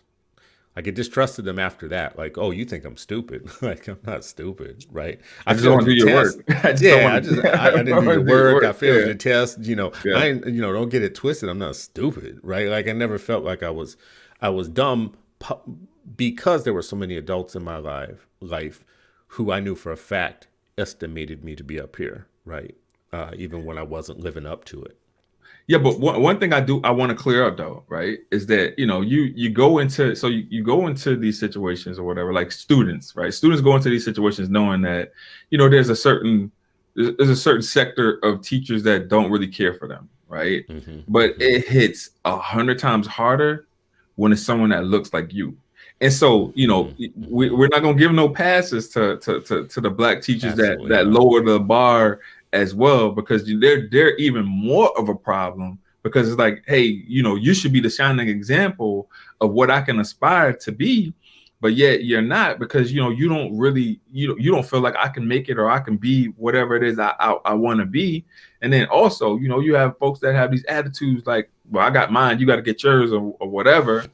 [SPEAKER 1] I get distrusted them after that. Like, oh, you think I'm stupid? Like, I'm not stupid, right?
[SPEAKER 2] I
[SPEAKER 1] I
[SPEAKER 2] just don't
[SPEAKER 1] failed
[SPEAKER 2] want to
[SPEAKER 1] your
[SPEAKER 2] do your work.
[SPEAKER 1] test.
[SPEAKER 2] I just don't
[SPEAKER 1] Yeah,
[SPEAKER 2] want to. I
[SPEAKER 1] I
[SPEAKER 2] don't
[SPEAKER 1] didn't do your
[SPEAKER 2] want to do your
[SPEAKER 1] work. I
[SPEAKER 2] work.
[SPEAKER 1] failed
[SPEAKER 2] Yeah.
[SPEAKER 1] your test.
[SPEAKER 2] Yeah.
[SPEAKER 1] I ain't, don't get it twisted. I'm not stupid, right? Like, I never felt like I was dumb, because there were so many adults in my life who I knew for a fact estimated me to be up here, right? Even when I wasn't living up to it.
[SPEAKER 2] Yeah, but one thing I want to clear up though, right, is that you go into you go into these situations or whatever, like students, right? Students go into these situations knowing that there's a certain sector of teachers that don't really care for them, right?
[SPEAKER 1] Hmm.
[SPEAKER 2] But
[SPEAKER 1] Hmm.
[SPEAKER 2] it hits 100 times harder when it's someone that looks like you. And so,
[SPEAKER 1] Hmm. Hmm.
[SPEAKER 2] we're not gonna give no passes to the black teachers
[SPEAKER 1] Absolutely
[SPEAKER 2] that
[SPEAKER 1] not.
[SPEAKER 2] lower the bar as well, because they're even more of a problem, because it's like, hey, you should be the shining example of what I can aspire to be, but yet you're not, because you don't really you don't feel like I can make it or I can be whatever it is I want to be. And then also, you have folks that have these attitudes like, well, I got mine, you got to get yours, or whatever.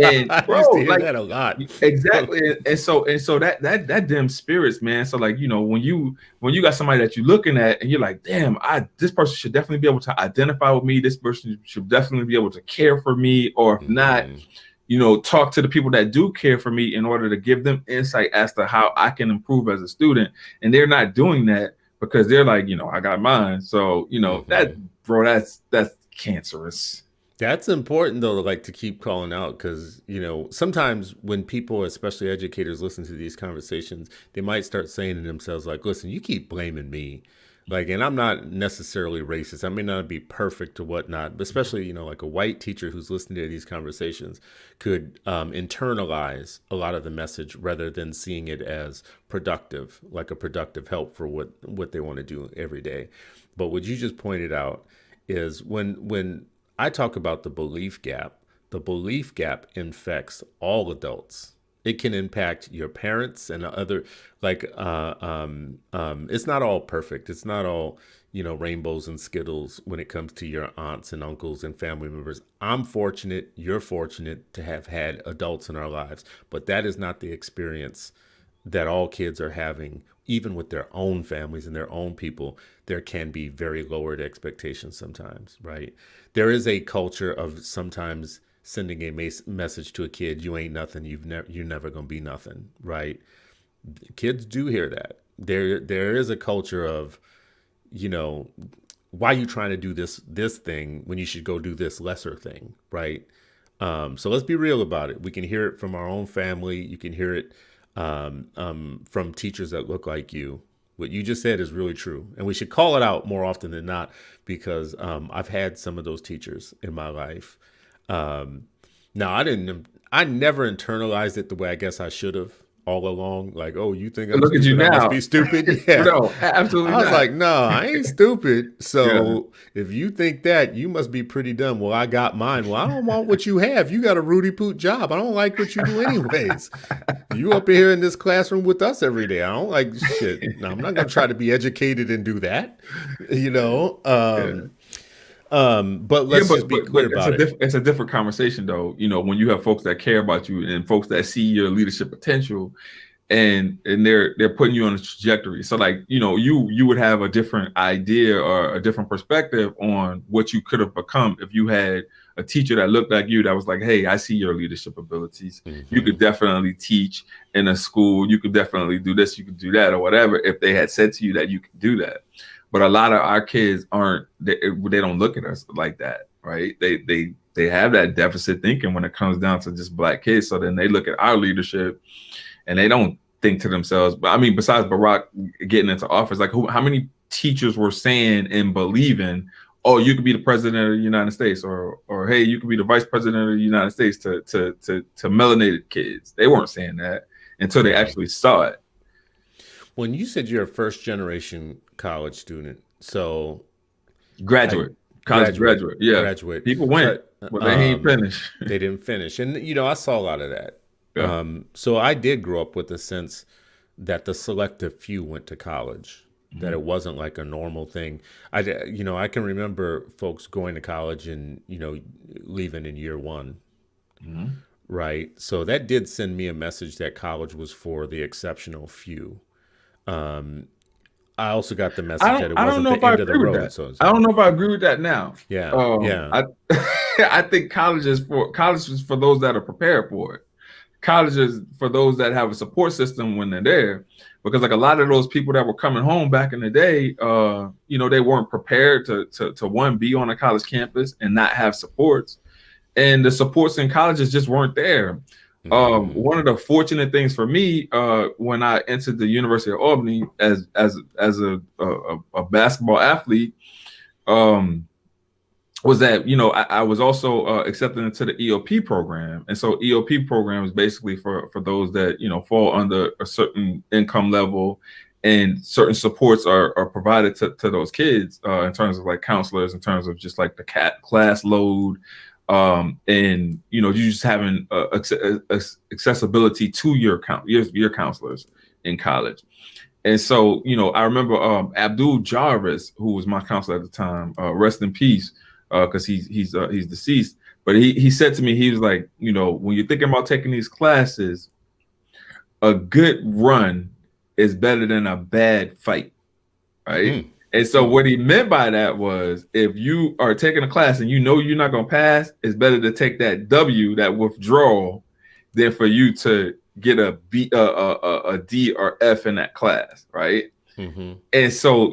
[SPEAKER 2] And
[SPEAKER 1] I
[SPEAKER 2] bro,
[SPEAKER 1] used to hear
[SPEAKER 2] like,
[SPEAKER 1] that a lot.
[SPEAKER 2] exactly. And so that dim spirits, man. So like, when you got somebody that you're looking at and you're like, damn, this person should definitely be able to identify with me, this person should definitely be able to care for me, or if not,
[SPEAKER 1] Hmm.
[SPEAKER 2] talk to the people that do care for me in order to give them insight as to how I can improve as a student. And they're not doing that because they're like, I got mine. So, that,
[SPEAKER 1] Hmm.
[SPEAKER 2] bro, that's cancerous.
[SPEAKER 1] That's important though, like, to keep calling out, because sometimes when people, especially educators, listen to these conversations, they might start saying to themselves, like, "Listen, you keep blaming me." Like, and I'm not necessarily racist. I may not be perfect or whatnot, but especially, like, a white teacher who's listening to these conversations could internalize a lot of the message rather than seeing it as productive, like a productive help for what they want to do every day. But what you just pointed out is, when I talk about the belief gap infects all adults. It can impact your parents and other, like, it's not all perfect. It's not all, rainbows and skittles when it comes to your aunts and uncles and family members. I'm fortunate, you're fortunate to have had adults in our lives, but that is not the experience that all kids are having, even with their own families and their own people. There can be very lowered expectations sometimes, right? There is a culture of sometimes sending a message to a kid: "You ain't nothing. You're never gonna be nothing," right? Kids do hear that. There is a culture of, you know, why are you trying to do this thing when you should go do this lesser thing, right? So let's be real about it. We can hear it from our own family. You can hear it from teachers that look like you. What you just said is really true, and we should call it out more often than not, because I've had some of those teachers in my life. Um, Now, I never internalized it the way I guess I should have all along. Like, oh, you think
[SPEAKER 2] But
[SPEAKER 1] I'm
[SPEAKER 2] look at you
[SPEAKER 1] stupid? I must
[SPEAKER 2] now.
[SPEAKER 1] be stupid. Yeah.
[SPEAKER 2] No, absolutely
[SPEAKER 1] I was
[SPEAKER 2] not.
[SPEAKER 1] like, no, I ain't stupid.
[SPEAKER 2] Yeah.
[SPEAKER 1] So if you think that, you must be pretty dumb. Well, I got mine. Well, I don't want what you have. You got a Rudy Poot job. I don't like what you do anyways. You up here in this classroom with us every day. I don't like shit. No, I'm not gonna try to be educated and do that. You know.
[SPEAKER 2] Yeah.
[SPEAKER 1] But
[SPEAKER 2] Yeah,
[SPEAKER 1] let's just be
[SPEAKER 2] but
[SPEAKER 1] clear
[SPEAKER 2] it's
[SPEAKER 1] about it.
[SPEAKER 2] it's a different conversation though. When you have folks that care about you and folks that see your leadership potential, and they're putting you on a trajectory. So like, you would have a different idea or a different perspective on what you could have become if you had a teacher that looked like you, that was like, hey, I see your leadership abilities. You could definitely teach in a school. You could definitely do this. You could do that or whatever, if they had said to you that you could do that. But a lot of our kids they don't look at us like that, right? They have that deficit thinking when it comes down to just Black kids. So then they look at our leadership and they don't think to themselves, but I mean, besides Barack getting into office, like how many teachers were saying and believing, oh, you could be the president of the United States, or hey, you could be the vice president of the United States to melanated kids. They weren't saying that until they actually saw it.
[SPEAKER 1] When you said you're a first generation college student, so
[SPEAKER 2] college graduate, yeah,
[SPEAKER 1] graduate.
[SPEAKER 2] People went, but they ain't finished.
[SPEAKER 1] They didn't finish, and I saw a lot of that.
[SPEAKER 2] Yeah.
[SPEAKER 1] So I did grow up with the sense that the selective few went to college. That it wasn't like a normal thing. I can remember folks going to college and, leaving in year one. Right. So that did send me a message that college was for the exceptional few. I also got the message that it wasn't the end of the road. So
[SPEAKER 2] I don't know if I agree with that now.
[SPEAKER 1] Yeah.
[SPEAKER 2] I think college is for those that are prepared for it. College is for those that have a support system when they're there. Because like a lot of those people that were coming home back in the day, they weren't prepared to be on a college campus and not have supports, and the supports in colleges just weren't there. One of the fortunate things for me, when I entered the University of Albany as a basketball athlete, was that I was also accepted into the EOP program, and so EOP program is basically for those that fall under a certain income level, and certain supports are provided to those kids in terms of like counselors, in terms of just like the class load, and you just having accessibility to your counselors in college. And so I remember Abdul Jarvis, who was my counselor at the time, rest in peace. Because he's deceased, but he said to me, he was like, when you're thinking about taking these classes, a good run is better than a bad fight, right? And so what he meant by that was, if you are taking a class and you're not going to pass, it's better to take that W, that withdrawal, than for you to get a B, a D or F in that class, right? And so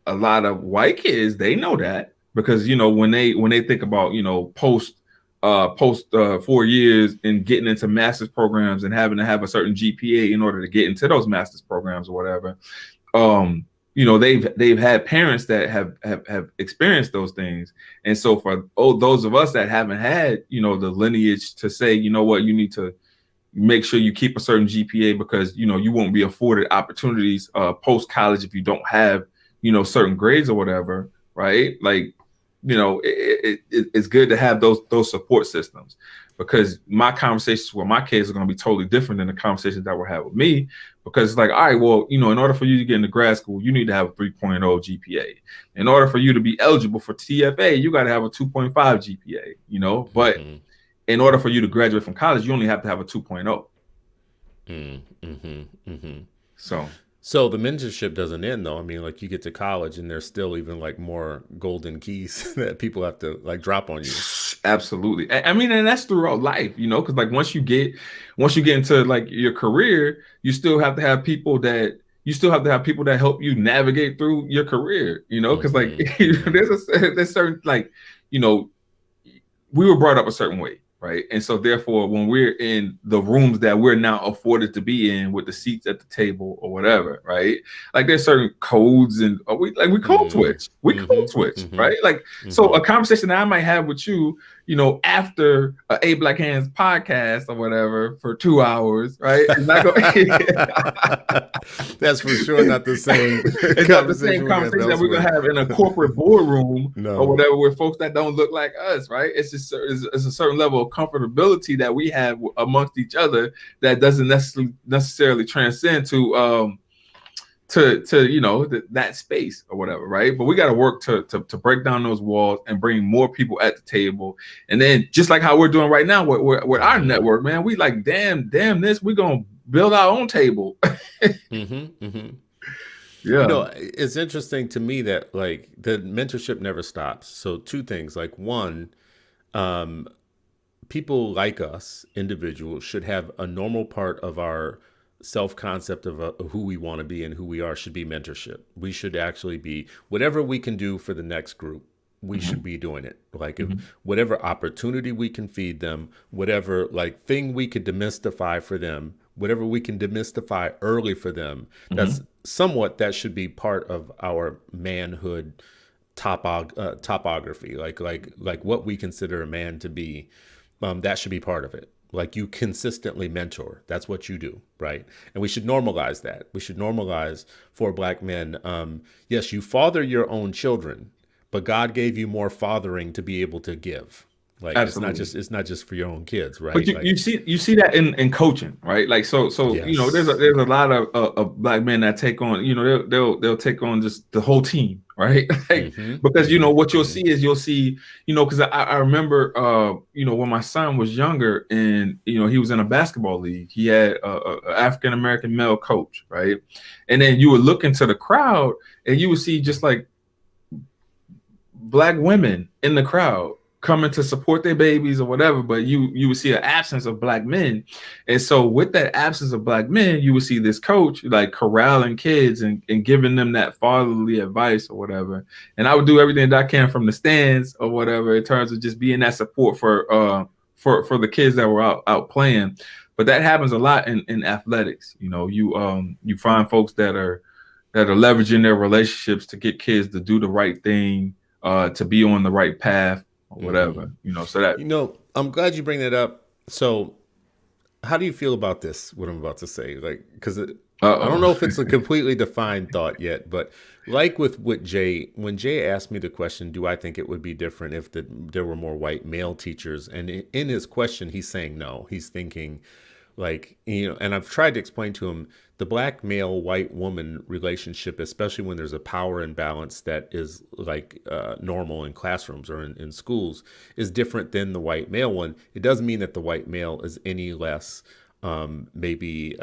[SPEAKER 2] a lot of white kids, they know that. Because when they think about post 4 years and getting into master's programs and having to have a certain GPA in order to get into those master's programs or whatever, they've had parents that have experienced those things, and so for those of us that haven't had the lineage to say, you need to make sure you keep a certain GPA, because you won't be afforded opportunities post college if you don't have certain grades or whatever, right? Like it's good to have those support systems, because my conversations with my kids are going to be totally different than the conversations that were had with me, because it's like, all right, well, in order for you to get into grad school, you need to have a 3.0 GPA. In order for you to be eligible for TFA, you got to have a 2.5 GPA, but in order for you to graduate from college, you only have to have a 2.0.
[SPEAKER 1] So the mentorship doesn't end, though. I mean, like, you get to college and there's still even like more golden keys that people have to like drop on you.
[SPEAKER 2] Absolutely. I mean, and that's throughout life, because like once you get into like your career, you still have to have people that help you navigate through your career, because like there's certain, like, we were brought up a certain way. Right. And so therefore, when we're in the rooms that we're now afforded to be in with the seats at the table or whatever, right? Like there's certain codes, and we code switch. We code switch, right? Like, so a conversation that I might have with you, after a Black Hands podcast or whatever for 2 hours, right? It's not
[SPEAKER 1] That's for sure not the same.
[SPEAKER 2] It's not the same conversation that we're gonna have in a corporate boardroom or whatever with folks that don't look like us, right? It's just it's a certain level of comfortability that we have amongst each other that doesn't necessarily transcend to that space or whatever, right? But we got to work to break down those walls and bring more people at the table. And then just like how we're doing right now with our network, man, we like damn this, we're gonna build our own table.
[SPEAKER 1] Mm-hmm. Mm-hmm. You
[SPEAKER 2] Yeah.
[SPEAKER 1] know, it's interesting to me that like the mentorship never stops. So two things, like one, um, people like us, individuals, should have a normal part of our self concept of who we want to be and who we are should be mentorship. We should actually be whatever we can do for the next group. We should
[SPEAKER 2] Hmm.
[SPEAKER 1] be doing it. Like if
[SPEAKER 2] Hmm.
[SPEAKER 1] whatever opportunity we can feed them, whatever like thing we could demystify for them, whatever we can demystify early for them, that's
[SPEAKER 2] Hmm.
[SPEAKER 1] somewhat that should be part of our manhood topography, like what we consider a man to be. That should be part of it. Like you consistently mentor. That's what you do, right? And we should normalize that. We should normalize for black men. Yes, you father your own children, but God gave you more fathering to be able to give. Like
[SPEAKER 2] Absolutely.
[SPEAKER 1] it's not just for your own kids,
[SPEAKER 2] But
[SPEAKER 1] right?
[SPEAKER 2] you,
[SPEAKER 1] Like
[SPEAKER 2] you see that in coaching, right? Like so
[SPEAKER 1] yes.
[SPEAKER 2] there's a lot of black men that take on, they'll take on just the whole team, right? Like,
[SPEAKER 1] Mm-hmm.
[SPEAKER 2] because
[SPEAKER 1] Mm-hmm.
[SPEAKER 2] what you'll
[SPEAKER 1] Mm-hmm.
[SPEAKER 2] see is, because I remember, when my son was younger, and he was in a basketball league, he had a African American male coach, right? And then you would look into the crowd, and you would see just like black women in the crowd coming to support their babies or whatever, but you would see an absence of black men. And so with that absence of black men, you would see this coach like corralling kids and giving them that fatherly advice or whatever. And I would do everything that I can from the stands or whatever in terms of just being that support for the kids that were out playing. But that happens a lot in athletics. You find folks that are leveraging their relationships to get kids to do the right thing, to be on the right path or
[SPEAKER 1] Mm-hmm.
[SPEAKER 2] whatever. So that.
[SPEAKER 1] You know, I'm glad you bring that up. So how do you feel about this? What I'm about to say, like, because I don't
[SPEAKER 2] Uh-oh.
[SPEAKER 1] know if it's a completely defined thought yet, but like with Jay, when Jay asked me the question, do I think it would be different if there were more white male teachers? And in his question, he's saying no. He's thinking, like, and I've tried to explain to him the black male white woman relationship, especially when there's a power imbalance that is like normal in classrooms or in schools, is different than the white male one. It doesn't mean that the white male is any less maybe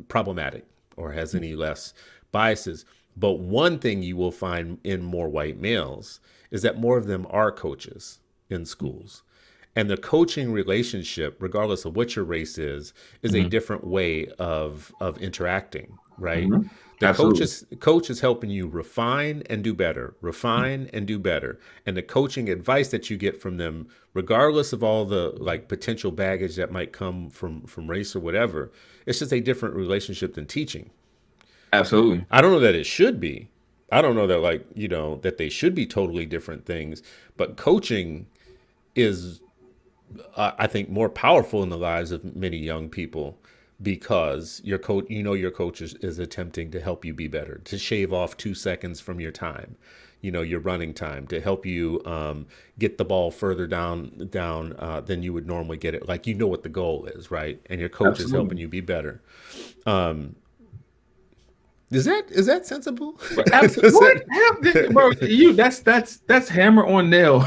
[SPEAKER 1] problematic or has any less biases. But one thing you will find in more white males is that more of them are coaches in schools. And the coaching relationship, regardless of what your race is a
[SPEAKER 2] Mhm.
[SPEAKER 1] different way of interacting, right?
[SPEAKER 2] Mhm.
[SPEAKER 1] The
[SPEAKER 2] Absolutely.
[SPEAKER 1] coach is helping you refine and do better, refine and do better. And the coaching advice that you get from them, regardless of all the like potential baggage that might come from race or whatever, it's just a different relationship than teaching.
[SPEAKER 2] Absolutely.
[SPEAKER 1] I don't know that it should be. I don't know that like, that they should be totally different things, but coaching is I think more powerful in the lives of many young people because your coach, your coach is attempting to help you be better, to shave off 2 seconds from your time, your running time, to help you get the ball further down than you would normally get it. Like what the goal is, right? And your coach is helping
[SPEAKER 2] Absolutely.
[SPEAKER 1] you be better. Um, is that sensible?
[SPEAKER 2] But
[SPEAKER 1] Is
[SPEAKER 2] what? Bro,
[SPEAKER 1] that
[SPEAKER 2] that's hammer on nail.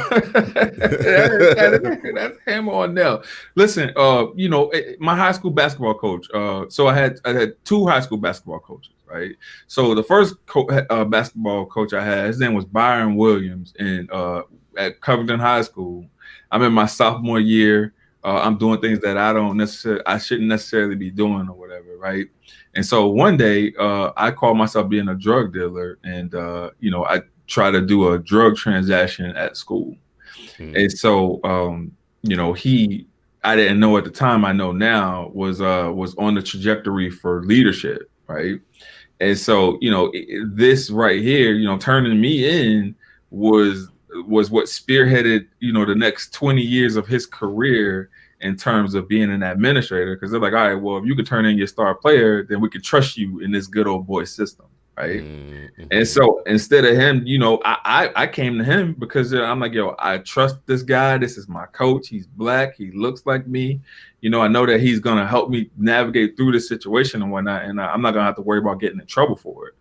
[SPEAKER 2] That's hammer on nail. Listen, my high school basketball coach. So I had two high school basketball coaches, right? So the first basketball coach I had, his name was Byron Williams, and at Covington High School, I'm in my sophomore year. I'm doing things that I shouldn't necessarily be doing or whatever, right? And so one day, I called myself being a drug dealer, and I try to do a drug transaction at school.
[SPEAKER 1] Mm,
[SPEAKER 2] And so, I didn't know at the time, I know now, was on the trajectory for leadership, right? And so, this right here, turning me in was what spearheaded, the next 20 years of his career in terms of being an administrator. Because they're like, all right, well, if you could turn in your star player, then we could trust you in this good old boy system, right? And
[SPEAKER 1] mm-hmm.
[SPEAKER 2] so instead of him, I came to him because I'm like, yo, I trust this guy. This is my coach. He's black. He looks like me. I know that he's gonna help me navigate through this situation and whatnot, and I'm not gonna have to worry about getting in trouble for it.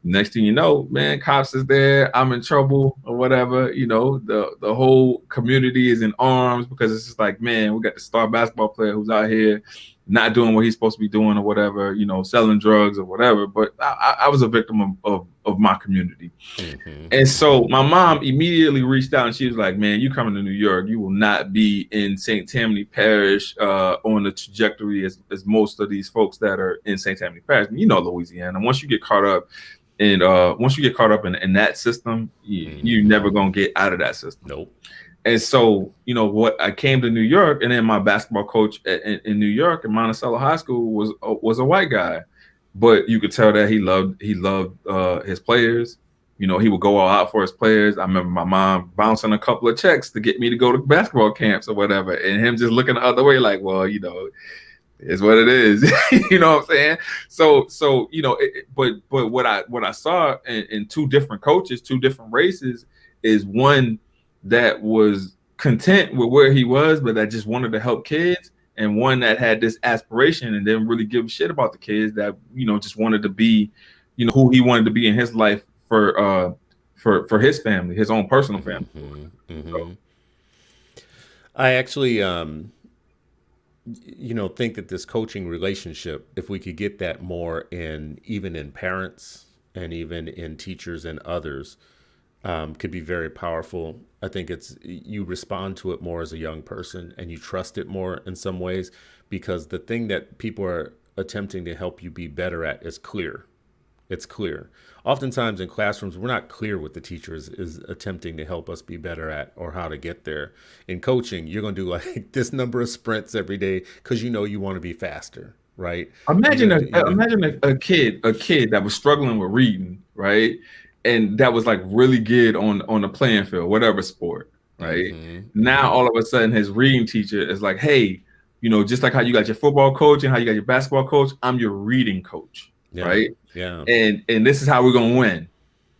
[SPEAKER 2] Next thing you know, man, cops is there. I'm in trouble or whatever. The whole community is in arms because it's just like, man, we got the star basketball player who's out here not doing what he's supposed to be doing or whatever, selling drugs or whatever. But I was a victim of my community. And so my mom immediately reached out and she was like, man, you coming to New York, you will not be in St. Tammany Parish on the trajectory as most of these folks that are in St. Tammany Parish. Louisiana, once you get caught up in that system, you're never going to get out of that system.
[SPEAKER 1] Nope.
[SPEAKER 2] And so, what I came to New York, and then my basketball coach in New York at Monticello High School was a white guy, but you could tell that he loved his players. He would go all out for his players. I remember my mom bouncing a couple of checks to get me to go to basketball camps or whatever, and him just looking the other way like, well, it's what it is. You know what I'm saying? So but what I saw in two different coaches, two different races, is one that was content with where he was, but that just wanted to help kids, and one that had this aspiration and didn't really give a shit about the kids, that just wanted to be who he wanted to be in his life for his family, his own personal family. So.
[SPEAKER 1] I actually think that this coaching relationship, if we could get that more even in parents and even in teachers and others, could be very powerful. I think you respond to it more as a young person and you trust it more in some ways, because the thing that people are attempting to help you be better at is clear. It's clear. Oftentimes in classrooms, we're not clear what the teacher is attempting to help us be better at or how to get there. In coaching, you're going to do like this number of sprints every day because you want to be faster, right?
[SPEAKER 2] Imagine a kid that was struggling with reading, right? And that was like really good on the playing field, whatever sport, right? Now all of a sudden his reading teacher is like, hey, just like how you got your football coach and how you got your basketball coach, I'm your reading coach, right?
[SPEAKER 1] Yeah.
[SPEAKER 2] And this is how we're gonna win,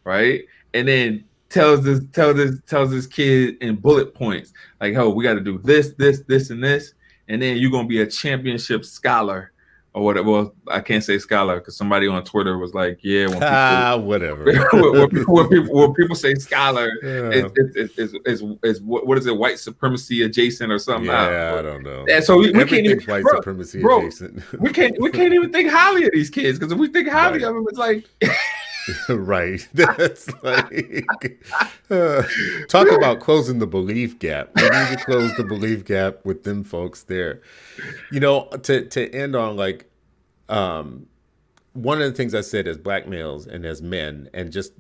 [SPEAKER 2] right? And then tells this kid in bullet points like, oh, we got to do this, and this, and then you're gonna be a championship scholar. Or whatever. Well, I can't say scholar because somebody on Twitter was like, "Yeah, when people,
[SPEAKER 1] whatever."
[SPEAKER 2] when people say scholar, it's what is it? White supremacy adjacent or something?
[SPEAKER 1] Yeah, I don't know.
[SPEAKER 2] And so we can't even
[SPEAKER 1] white supremacy adjacent.
[SPEAKER 2] we can't even think highly of these kids, because if we think highly of them, it's like.
[SPEAKER 1] Right. That's like talk about closing the belief gap. We need to close the belief gap with them folks there. To end on like one of the things I said as Black males and as men and just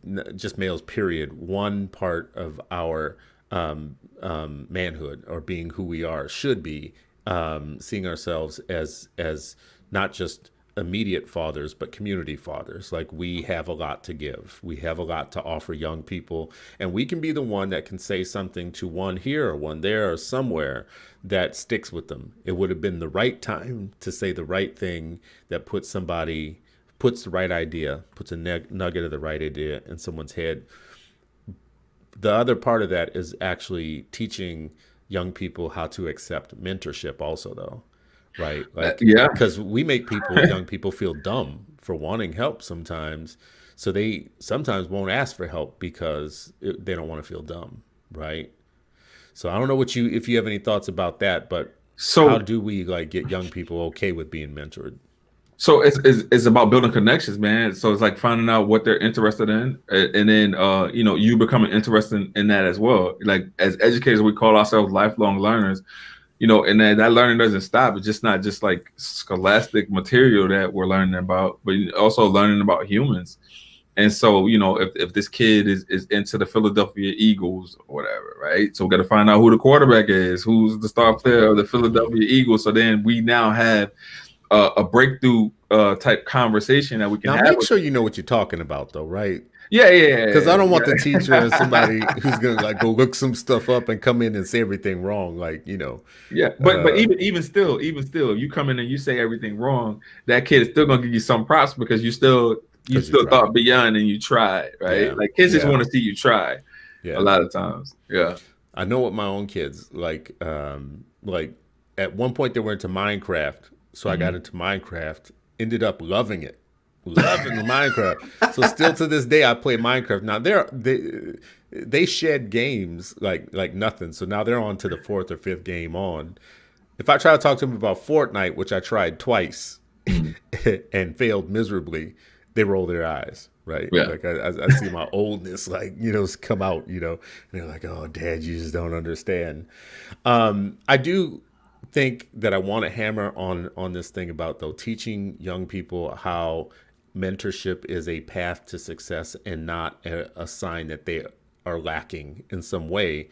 [SPEAKER 1] males period, one part of our manhood or being who we are should be seeing ourselves as not just immediate fathers, but community fathers. Like, we have a lot to give. We have a lot to offer young people, and we can be the one that can say something to one here or one there or somewhere that sticks with them. It would have been the right time to say the right thing that puts the right idea, puts a nugget of the right idea in someone's head. The other part of that is actually teaching young people how to accept mentorship also, though. Right. Like, because we make young people feel dumb for wanting help sometimes. So they sometimes won't ask for help because they don't want to feel dumb. Right. So I don't know if you have any thoughts about that, but how do we like get young people okay with being mentored?
[SPEAKER 2] So it's about building connections, man. So it's like finding out what they're interested in, and then you becoming interested in that as well. Like, as educators, we call ourselves lifelong learners. And that learning doesn't stop. It's just not just like scholastic material that we're learning about, but also learning about humans. And so, if this kid is into the Philadelphia Eagles or whatever, right? So we got to find out who the quarterback is, who's the star player of the Philadelphia Eagles. So then we now have a breakthrough type conversation that we can have.
[SPEAKER 1] Make sure you know what you're talking about, though, right?
[SPEAKER 2] Yeah.
[SPEAKER 1] Because I don't want the teacher or somebody who's gonna like go look some stuff up and come in and say everything wrong,
[SPEAKER 2] Yeah, but even still, if you come in and you say everything wrong, that kid is still gonna give you some props because you still thought beyond and you tried, right? Yeah. Like, kids just want to see you try. Yeah, a lot of times. Yeah,
[SPEAKER 1] I know what my own kids like. Like, at one point they were into Minecraft, so I got into Minecraft. Ended up loving it. Loving Minecraft. So still to this day I play Minecraft. Now they shed games like nothing. So now they're on to the 4th or 5th game on. if I try to talk to them about Fortnite, which I tried twice
[SPEAKER 2] Mm.
[SPEAKER 1] and failed miserably, they roll their eyes, right?
[SPEAKER 2] Yeah.
[SPEAKER 1] Like I see my oldness, like, come out, and they're like, "Oh, Dad, you just don't understand." I do think that I want to hammer on this thing about though teaching young people how mentorship is a path to success and not a sign that they are lacking in some way,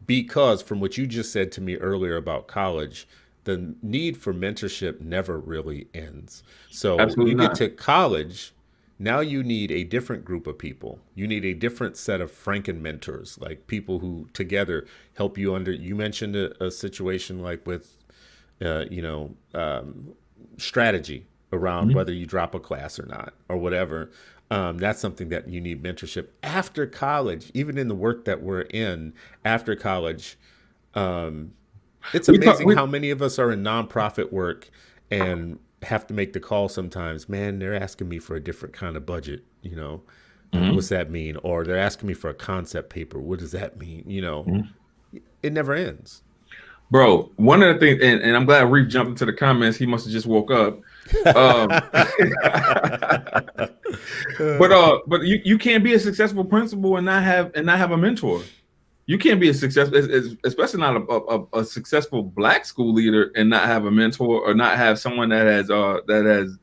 [SPEAKER 1] because from what you just said to me earlier about college, the need for mentorship never really ends. So
[SPEAKER 2] Absolutely
[SPEAKER 1] you get
[SPEAKER 2] not.
[SPEAKER 1] to college, now you need a different group of people. You need a different set of Franken mentors, like people who together help you under. You mentioned a situation like with, uh, you know, um, strategy around
[SPEAKER 2] Mhm.
[SPEAKER 1] whether you drop a class or not or whatever. That's something that you need mentorship after college, even in the work that we're in after college. It's
[SPEAKER 2] We talk.
[SPEAKER 1] amazing how many of us are in nonprofit work and have to make the call sometimes. Man, they're asking me for a different kind of budget.
[SPEAKER 2] Mhm.
[SPEAKER 1] What's that mean? Or they're asking me for a concept paper. What does that mean?
[SPEAKER 2] Mhm.
[SPEAKER 1] It never ends.
[SPEAKER 2] Bro, one of the things, and I'm glad Reef jumped into the comments. He must have just woke up. Um, but you can't be a successful principal and not have a mentor. You can't be a success, especially not a successful Black school leader, and not have a mentor or not have someone that has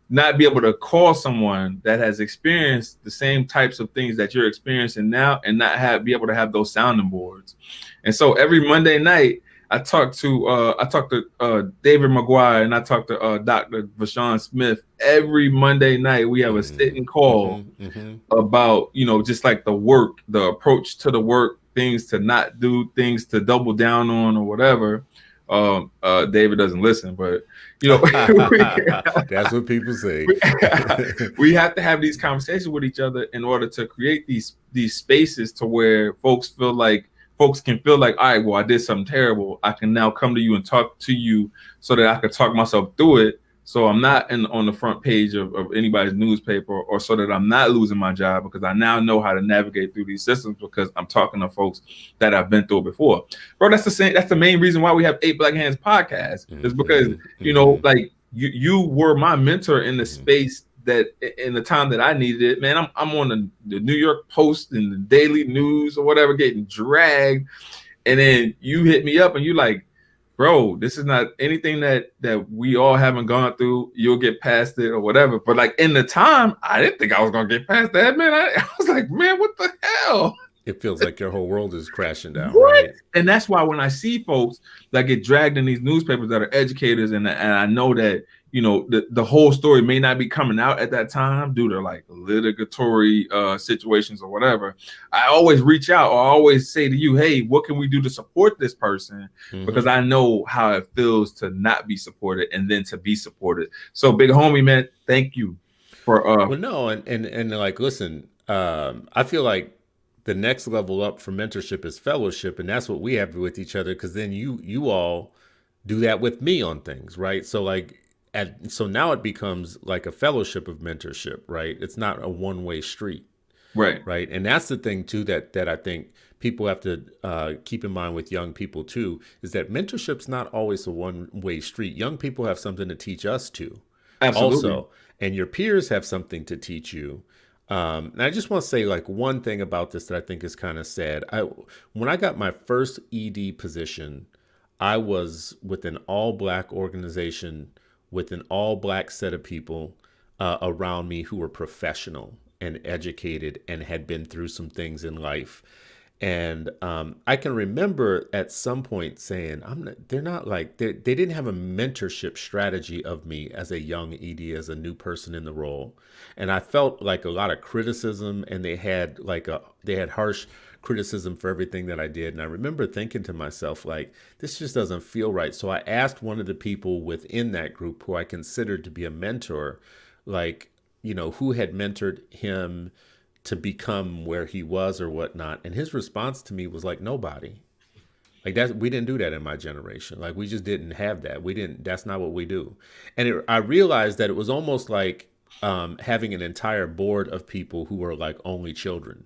[SPEAKER 2] not be able to call someone that has experienced the same types of things that you're experiencing now, and not have be able to have those sounding boards. And so every Monday night, I talk to David McGuire, and I talk to Dr. Vashawn Smith. Every Monday night, we have a sitting call
[SPEAKER 1] Mm-hmm.
[SPEAKER 2] about, just like the work, the approach to the work, things to not do, things to double down on, or whatever. David doesn't listen, but we,
[SPEAKER 1] That's what people say.
[SPEAKER 2] we we have to have these conversations with each other in order to create these spaces to where folks can feel like, all right, well, I did something terrible. I can now come to you and talk to you so that I can talk myself through it. So I'm not on the front page of anybody's newspaper, or so that I'm not losing my job, because I now know how to navigate through these systems because I'm talking to folks that I've been through it before. Bro, that's the main reason why we have Eight Black Hands podcast, is because,
[SPEAKER 1] Mm-hmm. Mm-hmm.
[SPEAKER 2] like, you were my mentor in the
[SPEAKER 1] Mm-hmm.
[SPEAKER 2] space that in the time that I needed it. Man, I'm on the New York Post and the Daily News or whatever, getting dragged, and then you hit me up and you like, bro, this is not anything that we all haven't gone through. You'll get past it or whatever. But like in the time, I didn't think I was gonna get past that, man. I was like, man, what the hell?
[SPEAKER 1] It feels like your whole world is crashing down,
[SPEAKER 2] What?
[SPEAKER 1] right?
[SPEAKER 2] And that's why when I see folks that get dragged in these newspapers that are educators, and I know that the whole story may not be coming out at that time due to like litigatory situations or whatever, I always reach out, or I always say to you, hey, what can we do to support this person? Because
[SPEAKER 1] Mm-hmm.
[SPEAKER 2] I know how it feels to not be supported and then to be supported. So big homie, man, thank you for
[SPEAKER 1] Well, no, and like, listen, I feel like the next level up for mentorship is fellowship, and that's what we have with each other. Because then you all do that with me on things, right? So like, so now it becomes like a fellowship of mentorship, right? It's not a one-way street,
[SPEAKER 2] right.
[SPEAKER 1] right? And that's the thing too that I think people have to keep in mind with young people too, is that mentorship's not always a one-way street. Young people have something to teach us too,
[SPEAKER 2] Absolutely.
[SPEAKER 1] also, and your peers have something to teach you. And I just want to say like one thing about this that I think is kind of sad. When I got my first ED position, I was with an all black organization with an all black set of people around me who were professional and educated and had been through some things in life. And I can remember at some point saying, they're not like, they didn't have a mentorship strategy of me as a young ED, as a new person in the role. And I felt like a lot of criticism, and they had harsh criticism for everything that I did. And I remember thinking to myself, like, this just doesn't feel right. So I asked one of the people within that group who I considered to be a mentor, like, who had mentored him to become where he was or whatnot. And his response to me was like, nobody. Like, that, we didn't do that in my generation. Like, we just didn't have that. We didn't. That's not what we do. And I realized that it was almost like having an entire board of people who were like only children.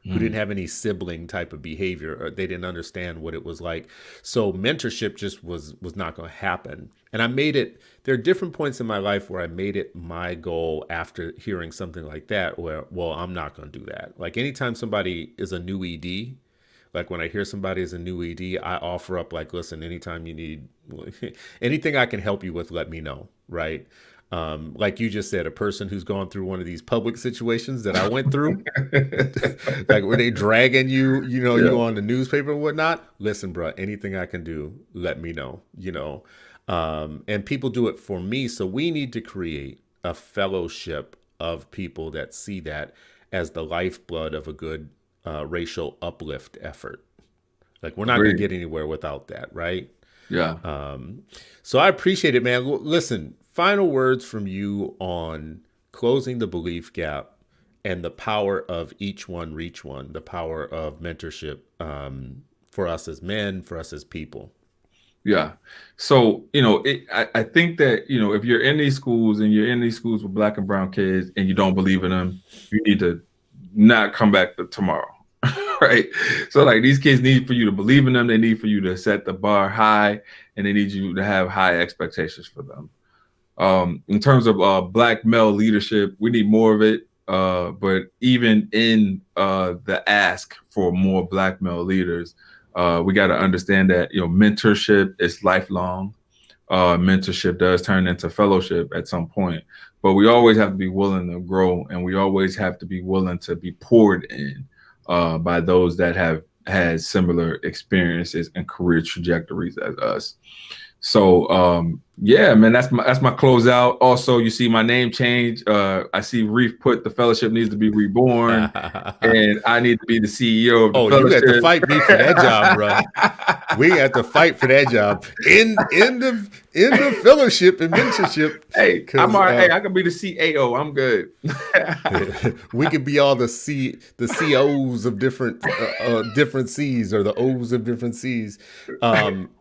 [SPEAKER 1] who didn't
[SPEAKER 2] Mm.
[SPEAKER 1] have any sibling type of behavior, or they didn't understand what it was like. So mentorship just was not going to happen. And I made it, there are different points in my life where I made it my goal after hearing something like that, where, well, I'm not going to do that. Like anytime somebody is a new ED, like when I hear somebody is a new ED, I offer up like, listen, anytime you need anything I can help you with, let me know. Right. Like you just said, a person who's gone through one of these public situations that I went through, like were they dragging you,
[SPEAKER 2] Yeah.
[SPEAKER 1] you on the newspaper and whatnot? Listen, bro, anything I can do, let me know. And people do it for me. So we need to create a fellowship of people that see that as the lifeblood of a good racial uplift effort. Like we're not going to
[SPEAKER 2] Agreed.
[SPEAKER 1] get anywhere without that, right?
[SPEAKER 2] Yeah.
[SPEAKER 1] So I appreciate it, man. Listen, final words from you on closing the belief gap and the power of each one reach one, the power of mentorship for us as men, for us as people.
[SPEAKER 2] Yeah. So, I think that, if you're in these schools and you're in these schools with black and brown kids and you don't believe in them, you need to not come back tomorrow. Right. So like these kids need for you to believe in them. They need for you to set the bar high, and they need you to have high expectations for them. In terms of black male leadership, we need more of it. But even in the ask for more black male leaders, we got to understand that mentorship is lifelong. Mentorship does turn into fellowship at some point, but we always have to be willing to grow, and we always have to be willing to be poured in by those that have had similar experiences and career trajectories as us. So yeah, man, that's my closeout. Also, you see my name change. I see Reef put the fellowship needs to be reborn, and I need to be the CEO of the
[SPEAKER 1] Oh, you got to
[SPEAKER 2] fellowship.
[SPEAKER 1] fight me for that job, bro. We have to fight for that job in the fellowship and mentorship,
[SPEAKER 2] Hey, I'm
[SPEAKER 1] because
[SPEAKER 2] all right. Hey, I can be the CAO. I'm good.
[SPEAKER 1] we could be all the COs of different C's, or the O's of different C's.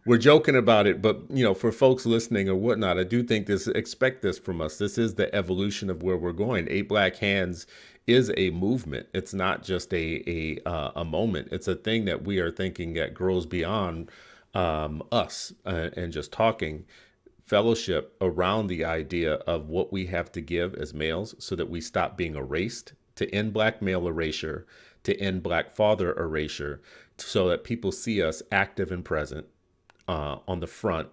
[SPEAKER 1] We're joking about it, but for folks listening or whatnot, I do think expect this from us. This is the evolution of where we're going. Eight Black Hands is a movement. It's not just a moment. It's a thing that we are thinking that grows beyond us and just talking. Fellowship around the idea of what we have to give as males so that we stop being erased, to end black male erasure, to end black father erasure, so that people see us active and present on the front,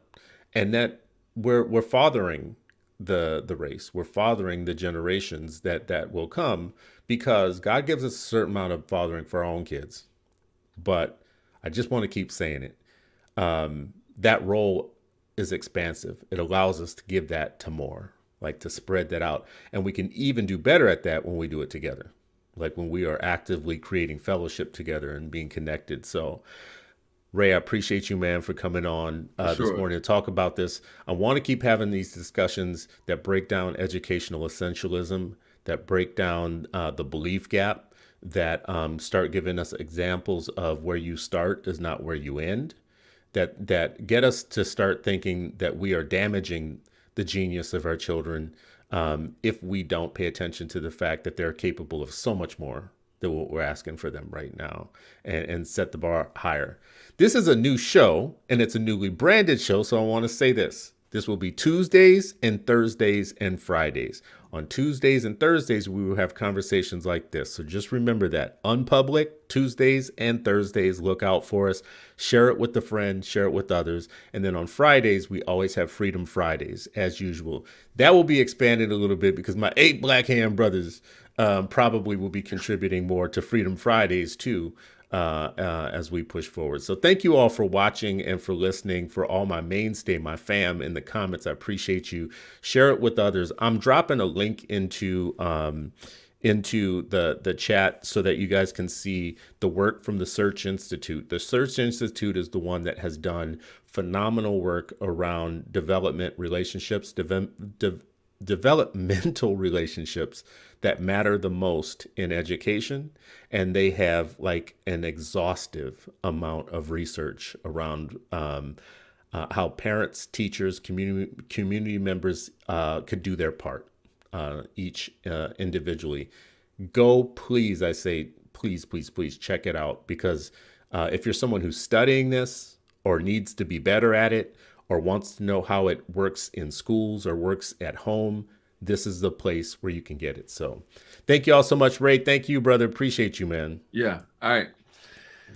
[SPEAKER 1] and that we're fathering the race. We're fathering the generations that will come, because God gives us a certain amount of fathering for our own kids. But I just want to keep saying it. That role is expansive. It allows us to give that to more, like to spread that out. And we can even do better at that when we do it together, like when we are actively creating fellowship together and being connected. So, Ray, I appreciate you, man, for coming on
[SPEAKER 2] For
[SPEAKER 1] this
[SPEAKER 2] sure.
[SPEAKER 1] morning to talk about this. I want to keep having these discussions that break down educational essentialism, that break down the belief gap, that start giving us examples of where you start is not where you end, that get us to start thinking that we are damaging the genius of our children if we don't pay attention to the fact that they're capable of so much more than what we're asking for them right now, and set the bar higher. This is a new show, and it's a newly branded show, so I want to say this. This will be Tuesdays and Thursdays and Fridays. On Tuesdays and Thursdays, we will have conversations like this. So just remember that. Unpublic, Tuesdays and Thursdays. Look out for us. Share it with a friend. Share it with others. And then on Fridays, we always have Freedom Fridays, as usual. That will be expanded a little bit because my 8 Black Hand brothers probably will be contributing more to Freedom Fridays, too. As we push forward. So thank you all for watching and for listening. For all my mainstay, my fam in the comments, I appreciate you. Share it with others. I'm dropping a link into the chat so that you guys can see the work from the Search Institute. The Search Institute is the one that has done phenomenal work around development relationships, developmental relationships that matter the most in education. And they have like an exhaustive amount of research around how parents, teachers, community members could do their part, each individually. Go, please, I say, please, please, please check it out. Because if you're someone who's studying this or needs to be better at it or wants to know how it works in schools or works at home, this is the place where you can get it. So thank you all so much, Ray. Thank you, brother. Appreciate you, man.
[SPEAKER 2] Yeah. All right.